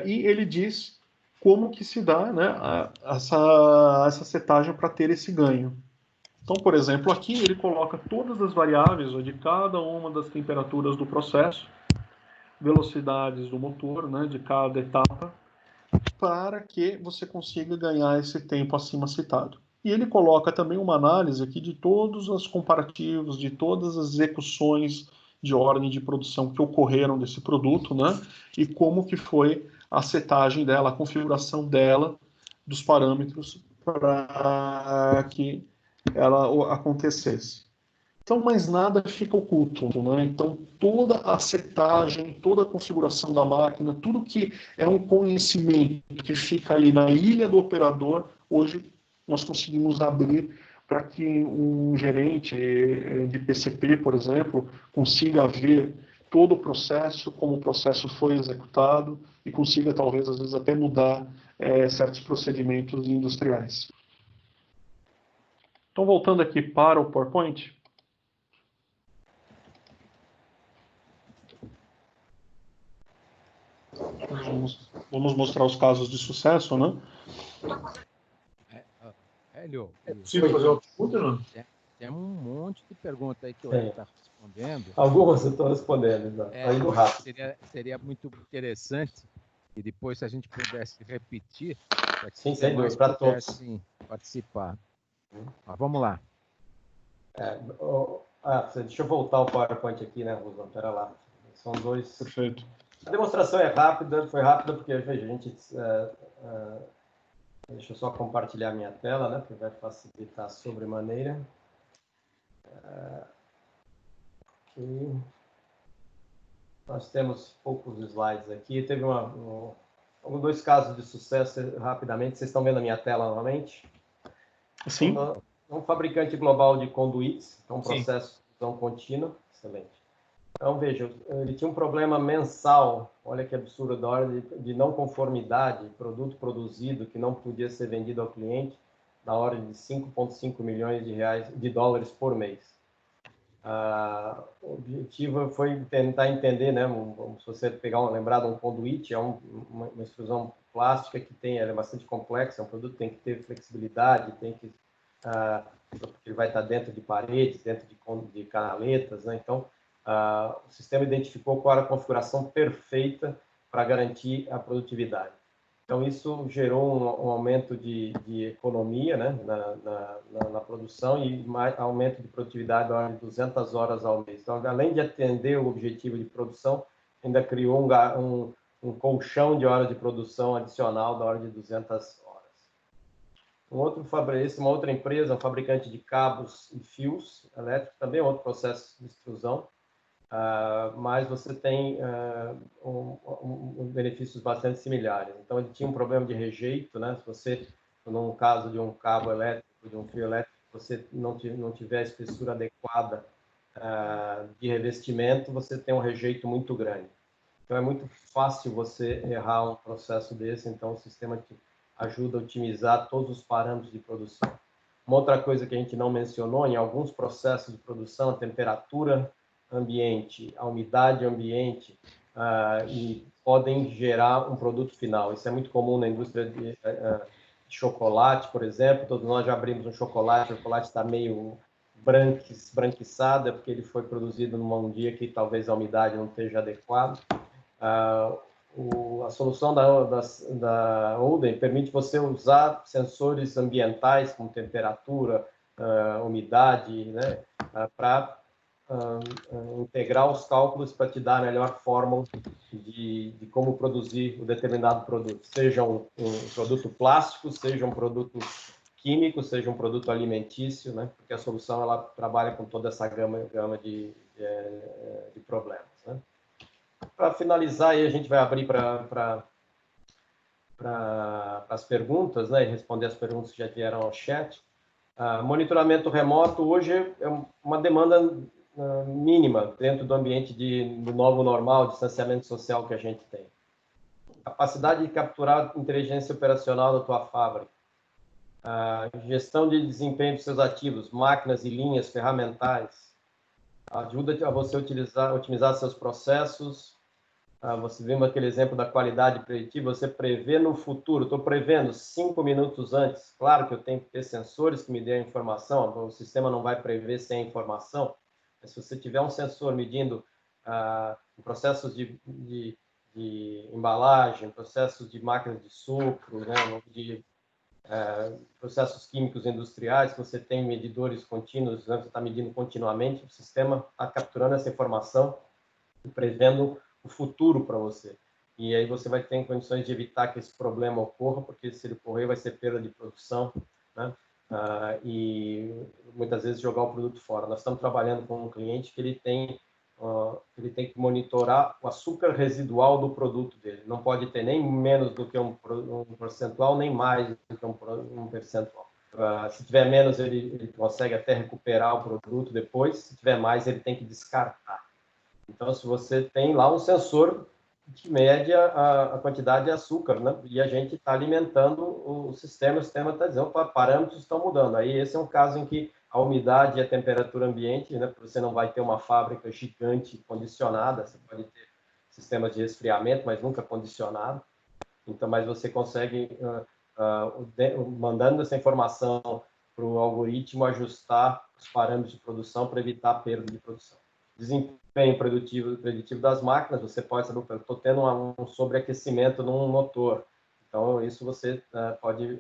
E ele diz como que se dá, né, essa setagem para ter esse ganho. Então, por exemplo, aqui ele coloca todas as variáveis de cada uma das temperaturas do processo, velocidades do motor, né, de cada etapa, para que você consiga ganhar esse tempo acima citado. E ele coloca também uma análise aqui de todos os comparativos, de todas as execuções de ordem de produção que ocorreram desse produto, né? E como que foi a setagem dela, a configuração dela, dos parâmetros para que ela acontecesse. Então, mais nada fica oculto, né? Então, toda a setagem, toda a configuração da máquina, tudo que é um conhecimento que fica ali na ilha do operador, hoje nós conseguimos abrir para que um gerente de PCP, por exemplo, consiga ver todo o processo, como o processo foi executado e consiga, talvez, às vezes, até mudar certos procedimentos industriais. Então, voltando aqui para o PowerPoint. Vamos mostrar os casos de sucesso, né? Hélio, É possível fazer uma pergunta, não? tem um monte de perguntas aí que o Hélio está respondendo. Algumas eu estou respondendo, indo rápido. Seria muito interessante e depois, se a gente pudesse repetir, para que Sim, os demais para pudessem participar. Mas vamos lá. Deixa eu voltar o PowerPoint aqui, né, Rosão? Espera lá. São dois... Perfeito. A demonstração é rápida, foi rápida porque, veja, a gente... deixa eu só compartilhar minha tela, né, porque vai facilitar sobremaneira. Aqui. Nós temos poucos slides aqui. Teve dois casos de sucesso, rapidamente. Vocês estão vendo a minha tela novamente? Sim. Um fabricante global de conduítes, é um processo de fusão contínua. Excelente. Então, veja, ele tinha um problema mensal, olha que absurdo, da ordem de não conformidade, produto produzido que não podia ser vendido ao cliente, na ordem de 5,5 milhões de dólares por mês. O objetivo foi tentar entender, né, se você lembrar de um conduíte, é uma extrusão plástica que é bastante complexa, é um produto que tem que ter flexibilidade, porque ele vai estar dentro de paredes, dentro de canaletas, né? Então, o sistema identificou qual era a configuração perfeita para garantir a produtividade. Então, isso gerou um aumento de economia, né, na produção e aumento de produtividade da ordem de 200 horas ao mês. Então, além de atender o objetivo de produção, ainda criou um colchão de horas de produção adicional da ordem de 200 horas. Uma outra empresa, um fabricante de cabos e fios elétricos, também é outro processo de extrusão, mas você tem benefícios bastante similares. Então, ele tinha um problema de rejeito, né? Se você, num caso de um cabo elétrico, de um fio elétrico, você não tiver a espessura adequada de revestimento, você tem um rejeito muito grande. Então, é muito fácil você errar um processo desse, então o sistema te ajuda a otimizar todos os parâmetros de produção. Uma outra coisa que a gente não mencionou, em alguns processos de produção, a temperatura ambiente, a umidade ambiente, e podem gerar um produto final. Isso é muito comum na indústria de chocolate, por exemplo. Todos nós já abrimos um chocolate, o chocolate está meio branquiçado, é porque ele foi produzido num dia que talvez a umidade não esteja adequada. A solução da Odem permite você usar sensores ambientais, como temperatura, umidade, né, para integrar os cálculos para te dar a melhor forma de como produzir um determinado produto, seja um produto plástico, seja um produto químico, seja um produto alimentício, né? Porque a solução ela trabalha com toda essa gama de problemas, né? Para finalizar, aí a gente vai abrir para as perguntas, né? E responder as perguntas que já vieram ao chat. Monitoramento remoto hoje é uma demanda mínima dentro do ambiente do novo normal, distanciamento social que a gente tem. Capacidade de capturar inteligência operacional da tua fábrica. Gestão de desempenho dos seus ativos, máquinas e linhas ferramentais. Ajuda a você otimizar seus processos. Você viu aquele exemplo da qualidade preditiva, você prevê no futuro, estou prevendo 5 minutos antes. Claro que eu tenho que ter sensores que me dêem a informação, o sistema não vai prever sem a informação. Mas se você tiver um sensor medindo processos de embalagem, processos de máquinas de sucro, né, de processos químicos industriais, que você tem medidores contínuos, né, você está medindo continuamente, o sistema está capturando essa informação e prevendo o futuro para você. E aí você vai ter condições de evitar que esse problema ocorra, porque se ele ocorrer vai ser perda de produção, né? E muitas vezes jogar o produto fora. Nós estamos trabalhando com um cliente que ele tem que monitorar o açúcar residual do produto dele. Não pode ter nem menos do que um percentual, nem mais do que um percentual. Se tiver menos, ele consegue até recuperar o produto depois. Se tiver mais, ele tem que descartar. Então, se você tem lá um sensor que mede a quantidade de açúcar, né? E a gente está alimentando o sistema está dizendo, opa, parâmetros estão mudando. Aí esse é um caso em que a umidade e a temperatura ambiente, né? Você não vai ter uma fábrica gigante condicionada, você pode ter sistemas de resfriamento, mas nunca condicionado. Então, mas você consegue, mandando essa informação para o algoritmo, ajustar os parâmetros de produção para evitar a perda de produção. Desempenho preditivo das máquinas, você pode saber, eu estou tendo um sobreaquecimento num motor. Então, isso você pode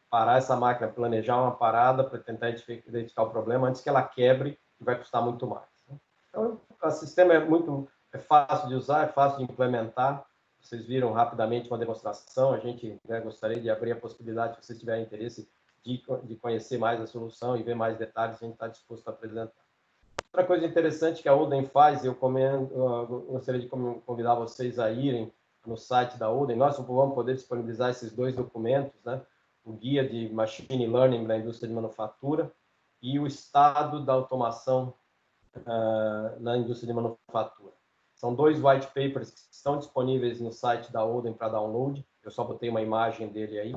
parar essa máquina, planejar uma parada para tentar identificar o problema antes que ela quebre, que vai custar muito mais. Então, o sistema é fácil de usar, é fácil de implementar. Vocês viram rapidamente uma demonstração. A gente gostaria de abrir a possibilidade, se vocês tiverem interesse, de conhecer mais a solução e ver mais detalhes, a gente está disposto a apresentar. Outra coisa interessante que a Odin faz, eu gostaria de convidar vocês a irem no site da Odin. Nós vamos poder disponibilizar esses 2 documentos, né? O Guia de Machine Learning na Indústria de Manufatura e o Estado da Automação na Indústria de Manufatura. São 2 white papers que estão disponíveis no site da Odin para download. Eu só botei uma imagem dele aí.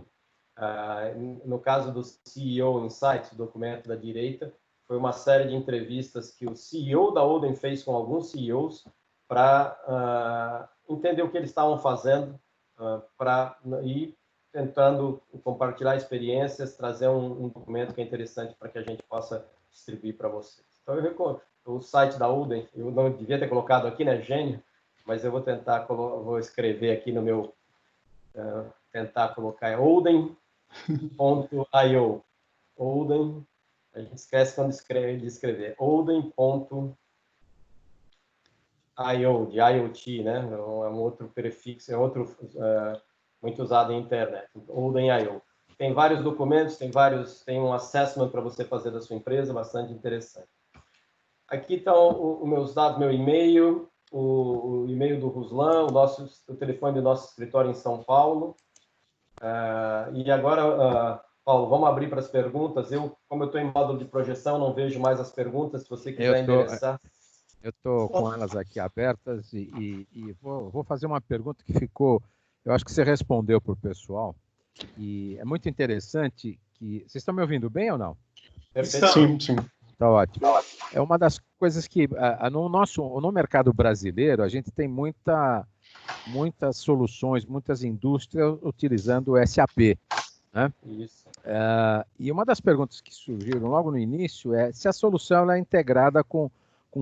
No caso do CEO Insights, o documento da direita, foi uma série de entrevistas que o CEO da Odin fez com alguns CEOs para entender o que eles estavam fazendo e tentando compartilhar experiências, trazer um documento que é interessante para que a gente possa distribuir para vocês. Então, eu recomendo o site da Odin, eu não devia ter colocado aqui, né, Gênio, mas eu vou tentar, vou escrever aqui no meu, tentar colocar, é Odin.io. Odin, a gente esquece quando de escrever. Odin.io, de IoT, né? É um outro prefixo, é outro muito usado em internet. Odin.io. Tem vários documentos, tem um assessment para você fazer da sua empresa, bastante interessante. Aqui estão os meus dados, meu e-mail, o e-mail do Ruslan, o telefone do nosso escritório em São Paulo. E agora, Paulo, vamos abrir para as perguntas. Como eu estou em módulo de projeção, não vejo mais as perguntas. Se você quiser endereçar. Eu estou com elas aqui abertas e vou fazer uma pergunta que ficou... Eu acho que você respondeu para o pessoal. E é muito interessante que... Vocês estão me ouvindo bem ou não? Sim, sim. Está ótimo. É uma das coisas que, no mercado brasileiro, a gente tem muitas soluções, muitas indústrias utilizando o SAP. Né? Isso. E uma das perguntas que surgiram logo no início é se a solução ela é integrada com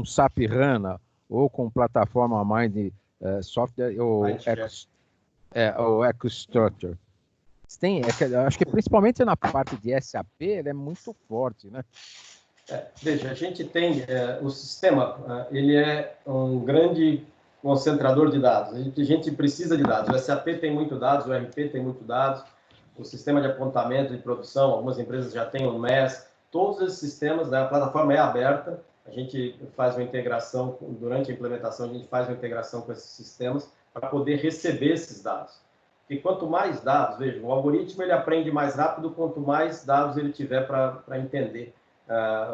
SAP HANA ou com plataforma Mind Software ou EcoStructure. Acho que principalmente na parte de SAP, ele é muito forte, né? Veja, a gente tem o sistema, ele é um grande concentrador de dados. A gente precisa de dados. O SAP tem muito dados, o ERP tem muito dados, o sistema de apontamento de produção, algumas empresas já têm o MES. Todos esses sistemas, né, a plataforma é aberta. A gente faz uma integração durante a implementação. A gente faz uma integração com esses sistemas para poder receber esses dados. E quanto mais dados, veja, o algoritmo ele aprende mais rápido quanto mais dados ele tiver para entender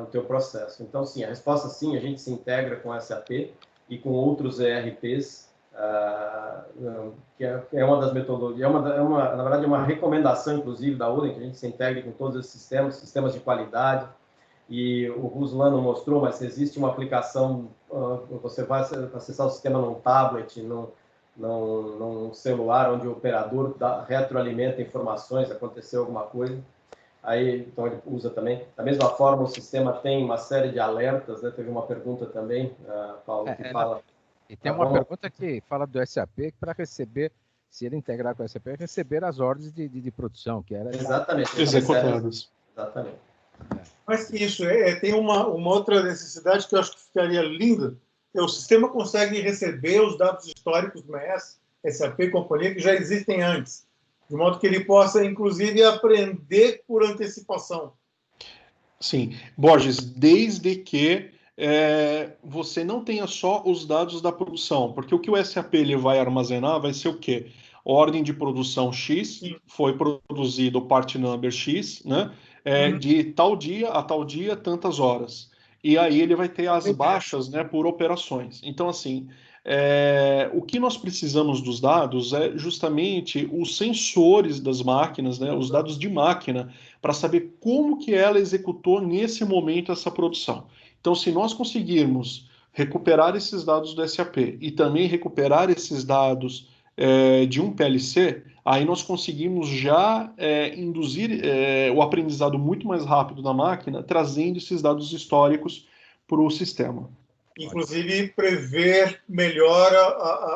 o teu processo. Então, sim, a resposta sim, a gente se integra com a SAP e com outros ERPs, que é uma das metodologias, na verdade, é uma recomendação, inclusive, da Odin, que a gente se integre com todos esses sistemas de qualidade, e o Ruslan não mostrou, mas existe uma aplicação, você vai acessar o sistema num tablet, num celular, onde o operador retroalimenta informações, aconteceu alguma coisa, aí então ele usa também. Da mesma forma, o sistema tem uma série de alertas, né? Teve uma pergunta também, Paulo, que fala... E tem uma pergunta que fala do SAP para receber, se ele integrar com o SAP, receber as ordens de produção, que era... Exatamente. Executadas. Exatamente. Mas isso, tem uma outra necessidade que eu acho que ficaria linda, é o sistema consegue receber os dados históricos do MES, SAP e companhia, que já existem antes, de modo que ele possa, inclusive, aprender por antecipação. Sim. Borges, desde que você não tenha só os dados da produção, porque o que o SAP ele vai armazenar vai ser o quê? Ordem de produção X, sim, foi produzido part number X, né? De tal dia a tal dia, tantas horas. E aí ele vai ter as baixas, né, por operações. Então, assim, O que nós precisamos dos dados é justamente os sensores das máquinas, né, os dados de máquina, para saber como que ela executou nesse momento essa produção. Então, se nós conseguirmos recuperar esses dados do SAP e também recuperar esses dados de um PLC, aí nós conseguimos já induzir o aprendizado muito mais rápido da máquina, trazendo esses dados históricos para o sistema. Inclusive, prever melhor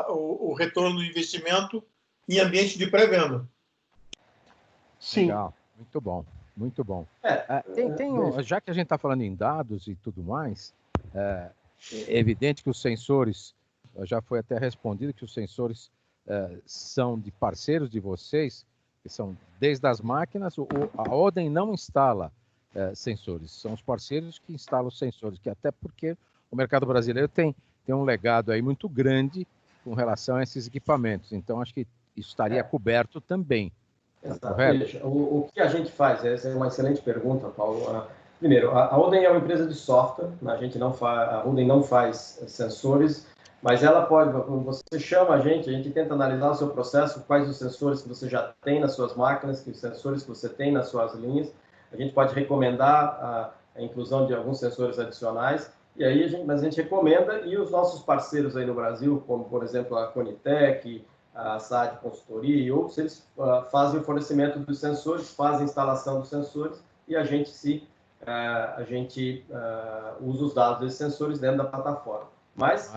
o retorno do investimento em ambiente de pré-venda. Sim. Legal, muito bom, muito bom. Já que a gente está falando em dados e tudo mais, é evidente que os sensores, já foi até respondido que os sensores são de parceiros de vocês, que são desde as máquinas, a Odem não instala sensores, são os parceiros que instalam os sensores, que até porque o mercado brasileiro tem um legado aí muito grande com relação a esses equipamentos. Então, acho que isso estaria coberto também. Exato. Veja, o que a gente faz, essa é uma excelente pergunta, Paulo. Primeiro, a Odem é uma empresa de software, a Odem não faz sensores, mas ela pode, quando você chama a gente tenta analisar o seu processo, quais os sensores que você já tem nas suas máquinas, que os sensores que você tem nas suas linhas. A gente pode recomendar a inclusão de alguns sensores adicionais, e aí a gente recomenda, e os nossos parceiros aí no Brasil, como por exemplo a Conitec, a SAD Consultoria e outros, eles fazem o fornecimento dos sensores, fazem a instalação dos sensores, e a gente usa os dados desses sensores dentro da plataforma. Mas,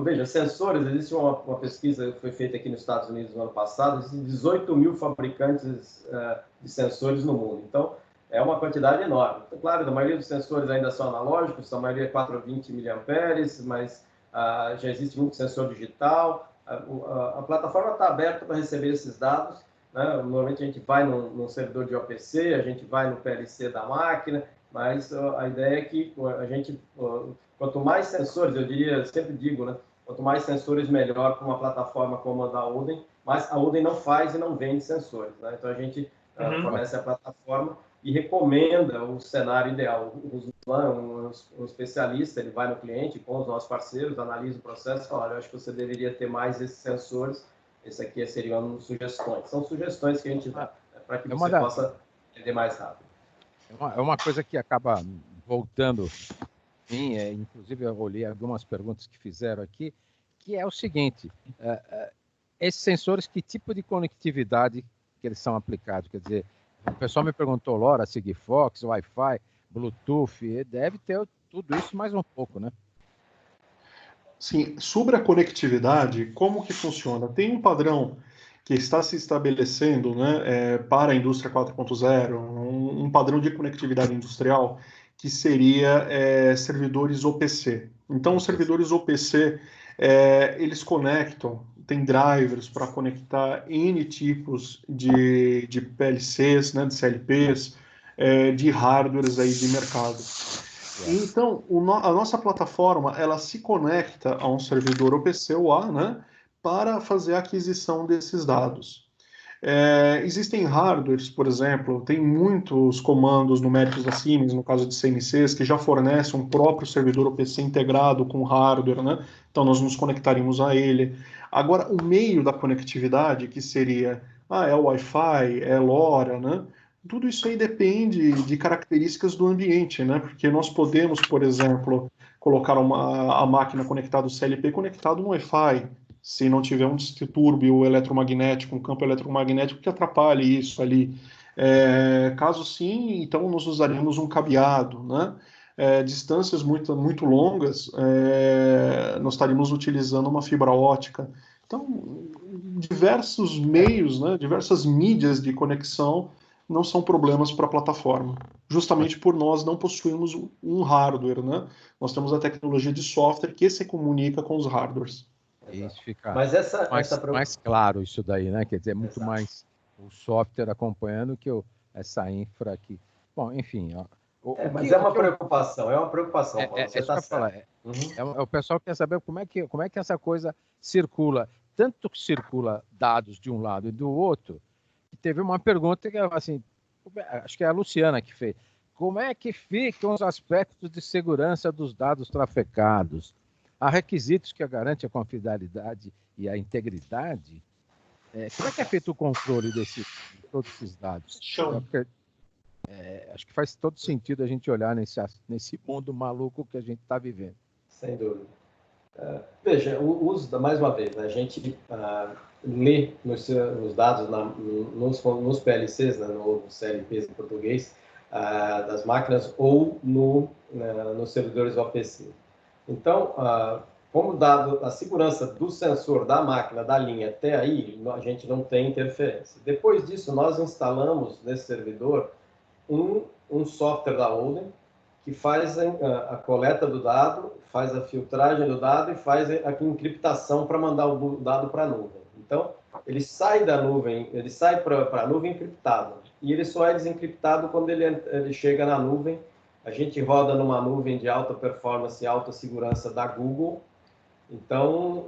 veja, sensores, existe uma pesquisa que foi feita aqui nos Estados Unidos no ano passado, existem 18 mil fabricantes de sensores no mundo. Então, é uma quantidade enorme. Então, claro, a maioria dos sensores ainda são analógicos, a maioria é 420 mA, mas já existe muito sensor digital. A plataforma está aberta para receber esses dados, né? Normalmente a gente vai num servidor de OPC, a gente vai no PLC da máquina, mas a ideia é que a gente, quanto mais sensores, eu sempre digo, né? Quanto mais sensores, melhor para uma plataforma como a da Odem, mas a Odem não faz e não vende sensores, né? Então a gente fornece a plataforma e recomenda o cenário ideal. Um especialista, ele vai no cliente com os nossos parceiros, analisa o processo e fala, olha, eu acho que você deveria ter mais esses sensores, esse aqui seriam sugestões. São sugestões que a gente dá para que você possa entender mais rápido. É uma coisa que acaba voltando, inclusive eu olhei algumas perguntas que fizeram aqui, que é o seguinte, esses sensores, que tipo de conectividade que eles são aplicados? Quer dizer, o pessoal me perguntou, LoRa, Sigfox, Wi-Fi, Bluetooth, deve ter tudo isso mais um pouco, né? Sim, sobre a conectividade, como que funciona? Tem um padrão que está se estabelecendo, né, para a indústria 4.0, um padrão de conectividade industrial que seria servidores OPC. Então, os servidores OPC, eles conectam, tem drivers para conectar N tipos de PLCs, né, de CLPs, de hardwares aí de mercado. Então, a nossa plataforma, ela se conecta a um servidor OPC UA, né, para fazer a aquisição desses dados. Existem hardwares, por exemplo, tem muitos comandos numéricos da Siemens, no caso de CMCs, que já fornecem um próprio servidor OPC integrado com hardware, né? Então nós nos conectaríamos a ele. Agora, o meio da conectividade, que seria, é o Wi-Fi, é LoRa, né? Tudo isso aí depende de características do ambiente, né? Porque nós podemos, por exemplo, colocar a máquina conectada, o CLP conectado no Wi-Fi, se não tiver um distúrbio eletromagnético, um campo eletromagnético que atrapalhe isso ali. Caso sim, então nós usaríamos um cabeado, né? Distâncias muito, muito longas, nós estaríamos utilizando uma fibra ótica. Então, diversos meios, né? Diversas mídias de conexão não são problemas para a plataforma, justamente por nós não possuirmos um hardware, né? Nós temos a tecnologia de software que se comunica com os hardwares. Isso fica mais claro isso daí, né? Quer dizer, muito mais o software acompanhando que essa infra aqui. Bom, enfim. Mas é uma preocupação, Paulo, você está certo. O pessoal quer saber como é que essa coisa circula. Tanto que circula dados de um lado e do outro. Teve uma pergunta que, assim, acho que é a Luciana que fez. Como é que ficam os aspectos de segurança dos dados trafecados? há requisitos que garantem a confidencialidade e a integridade. Como é que é feito o controle de todos esses dados? Acho que faz todo sentido a gente olhar nesse mundo maluco que a gente está vivendo. Sem dúvida. Veja, mais uma vez, a gente lê nos dados, nos PLCs, né, nos CLPs em português, das máquinas ou nos servidores OPC. Então, como dado a segurança do sensor da máquina, da linha até aí, a gente não tem interferência. Depois disso, nós instalamos nesse servidor um software da Odin que faz a coleta do dado, faz a filtragem do dado e faz a encriptação para mandar o dado para a nuvem. Então, ele sai da nuvem, ele sai para a nuvem encriptado. E ele só é desencriptado quando ele chega na nuvem. A gente roda numa nuvem de alta performance e alta segurança da Google. Então,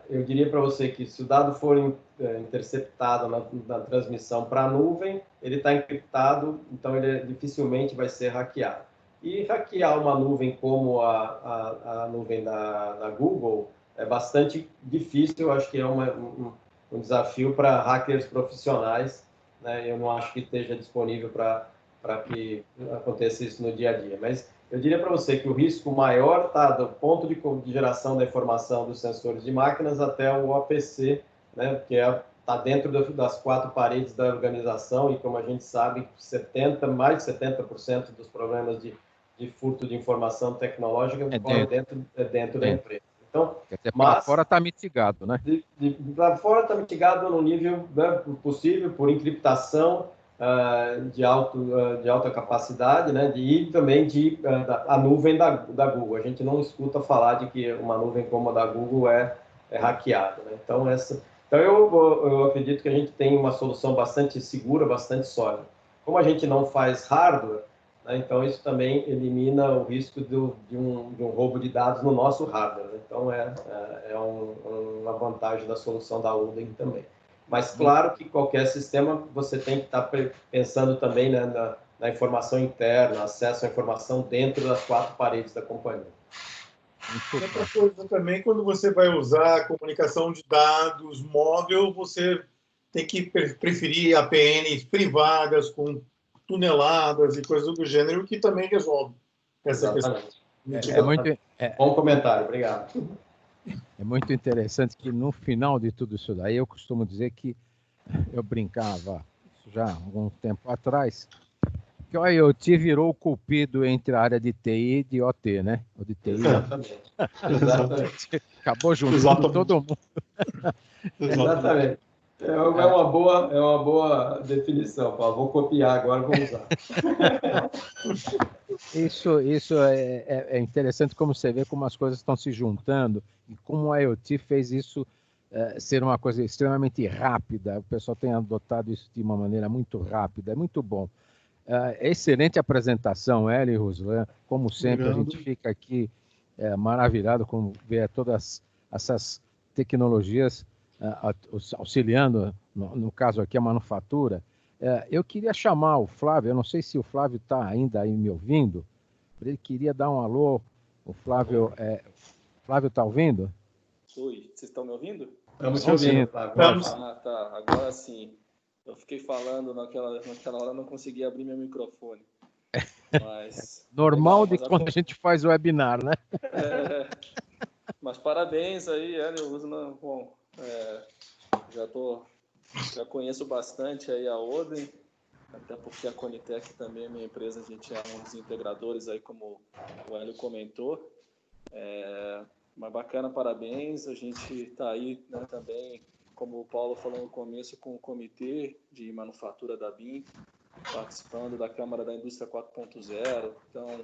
eu diria para você que se o dado for interceptado na transmissão para a nuvem, ele está encriptado, então ele dificilmente vai ser hackeado. E hackear uma nuvem como a nuvem da Google é bastante difícil, eu acho que é um desafio para hackers profissionais, né? Eu não acho que esteja disponível para que aconteça isso no dia a dia, mas eu diria para você que o risco maior está do ponto de geração da informação dos sensores de máquinas até o OPC, né, que está dentro das 4 paredes da organização, e como a gente sabe, mais de 70% dos problemas de furto de informação tecnológica ocorrem dentro da empresa. Então, para fora está mitigado, né? Para fora está mitigado no nível possível por encriptação de alta capacidade, né? E também a nuvem da Google. A gente não escuta falar de que uma nuvem como a da Google é hackeada, né? Então eu acredito que a gente tem uma solução bastante segura, bastante sólida. Como a gente não faz hardware, né? Então isso também elimina o risco de um roubo de dados no nosso hardware, né? Então é uma vantagem da solução da Odin também. Mas claro que qualquer sistema você tem que estar pensando também, né, na informação interna, acesso à informação dentro das 4 paredes da companhia. Outra coisa também, quando você vai usar a comunicação de dados móvel, você tem que preferir APNs privadas com toneladas e coisas do gênero, que também resolve essa questão. Bom comentário, obrigado. É muito interessante que no final de tudo isso daí, eu costumo dizer que eu brincava, já há algum tempo atrás, que o IoT virou o cupido entre a área de TI e de OT, né? O de TI. Exatamente. Exatamente. Acabou juntando todo mundo. Exatamente. É uma boa definição, Paulo. Vou copiar agora, vou usar. Isso é interessante como você vê como as coisas estão se juntando e como o IoT fez isso ser uma coisa extremamente rápida. O pessoal tem adotado isso de uma maneira muito rápida, é muito bom. Excelente apresentação, Hélio e Ruslan. Como sempre, obrigado. A gente fica aqui maravilhado com ver todas essas tecnologias auxiliando, no caso aqui, a manufatura. Eu queria chamar o Flávio, eu não sei se o Flávio está ainda aí me ouvindo, ele queria dar um alô. O Flávio está ouvindo? Oi, vocês estão me ouvindo? Estamos te ouvindo, Flávio. Tá, agora sim. Eu fiquei falando naquela hora, não consegui abrir meu microfone. Mas, normal legal, quando a gente faz o webinar, né? Mas parabéns aí, Hélio. Bom, já conheço bastante aí a Odin, até porque a Conitec também é minha empresa, a gente é um dos integradores aí, como o Hélio comentou. Mas bacana, parabéns. A gente está aí, né, também, como o Paulo falou no começo, com o comitê de manufatura da BIM, participando da Câmara da Indústria 4.0, então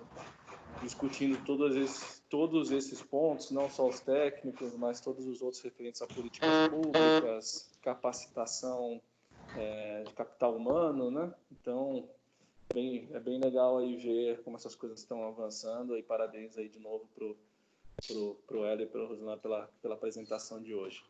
discutindo todos esses pontos, não só os técnicos, mas todos os outros referentes a políticas públicas, capacitação de capital humano, né? Então, é bem legal aí ver como essas coisas estão avançando, e parabéns aí de novo pro Hélio e pro Ruslan pela apresentação de hoje.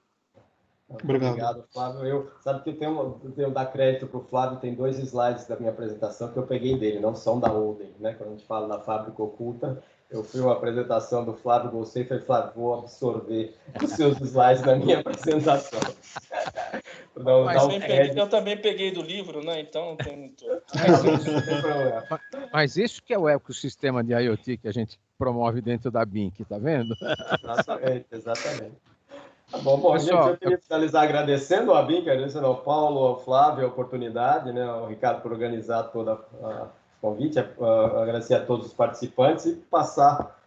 Obrigado, Flávio. Sabe que eu tenho que dar crédito para o Flávio, tem 2 slides da minha apresentação que eu peguei dele, não são da Odin, né? Quando a gente fala da fábrica oculta, Eu fui uma apresentação do Flávio Bolsei e falei, Flávio, vou absorver os seus slides na minha apresentação. Eu também peguei do livro, né? Então não tem muito... Não tem problema. Mas isso que é o ecossistema de IoT que a gente promove dentro da BINC, tá vendo? Exatamente. Tá bom, Pessoal, gente, eu queria finalizar agradecendo a BINC, agradecendo ao Paulo, ao Flávio, a oportunidade, né, ao Ricardo por organizar todo o convite, agradecer a todos os participantes e passar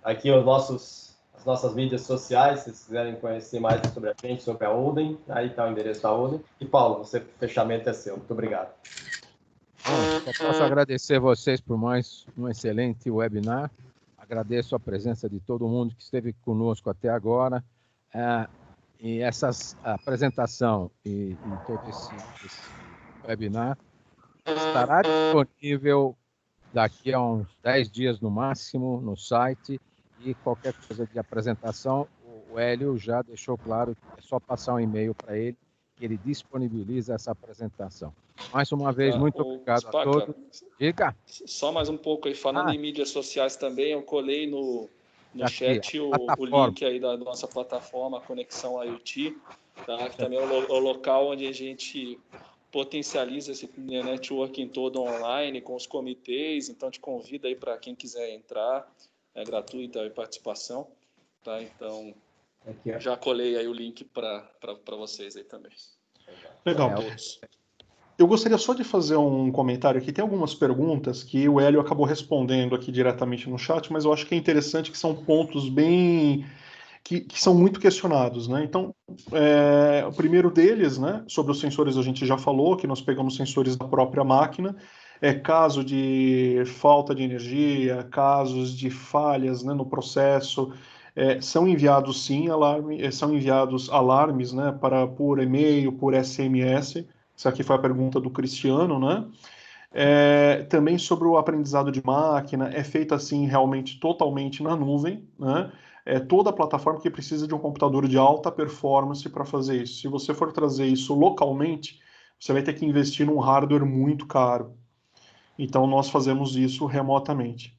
aqui as nossas mídias sociais, se vocês quiserem conhecer mais sobre a gente, sobre a Odin, aí está o endereço da Odin. E Paulo, o fechamento é seu. Muito obrigado. Bom, só posso agradecer vocês por mais um excelente webinar. Agradeço a presença de todo mundo que esteve conosco até agora. E essa apresentação e todo esse webinar estará disponível daqui a uns 10 dias no máximo no site, e qualquer coisa de apresentação, o Hélio já deixou claro que é só passar um e-mail para ele, que ele disponibiliza essa apresentação. Mais uma vez, muito obrigado a todos. Diga. Só mais um pouco aí, falando em mídias sociais também, eu colei no chat o link aí da nossa plataforma Conexão IoT, tá? Que também é o local onde a gente potencializa esse networking todo online com os comitês, então te convido aí para quem quiser entrar, é gratuita a participação, tá? Então, já colei aí o link para vocês aí também. Legal. Eu gostaria só de fazer um comentário aqui. Tem algumas perguntas que o Hélio acabou respondendo aqui diretamente no chat, mas eu acho que é interessante, que são pontos bem... que são muito questionados, né? Então, o primeiro deles, né, sobre os sensores a gente já falou, que nós pegamos sensores da própria máquina. Caso de falta de energia, casos de falhas, né, no processo, são enviados sim alarmes, né, por e-mail, por SMS. Isso aqui foi a pergunta do Cristiano, né? Também sobre o aprendizado de máquina, é feito assim realmente totalmente na nuvem, né? Toda a plataforma que precisa de um computador de alta performance para fazer isso. Se você for trazer isso localmente, você vai ter que investir num hardware muito caro. Então, nós fazemos isso remotamente.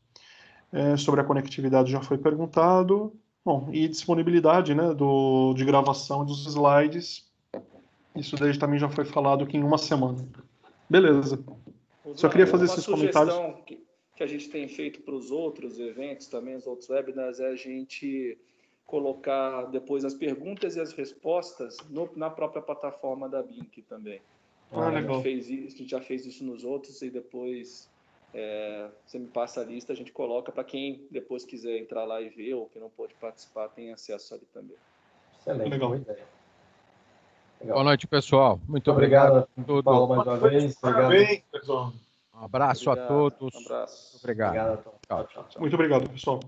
Sobre a conectividade já foi perguntado. Bom, e disponibilidade, né, de gravação dos slides. Isso daí também já foi falado aqui em uma semana. Beleza. Só queria fazer esses comentários. Uma sugestão que a gente tem feito para os outros eventos, também os outros webinars, é a gente colocar depois as perguntas e as respostas na própria plataforma da BINC também. Legal. A gente já fez isso nos outros, e depois você me passa a lista, a gente coloca para quem depois quiser entrar lá e ver, ou que não pôde participar, tem acesso ali também. Excelente. Legal. Boa ideia. Boa noite, pessoal. Muito obrigado a todos. Paulo, mais uma vez. Parabéns, pessoal. Um abraço a todos. Um abraço. Obrigado. Obrigado. Muito obrigado, pessoal.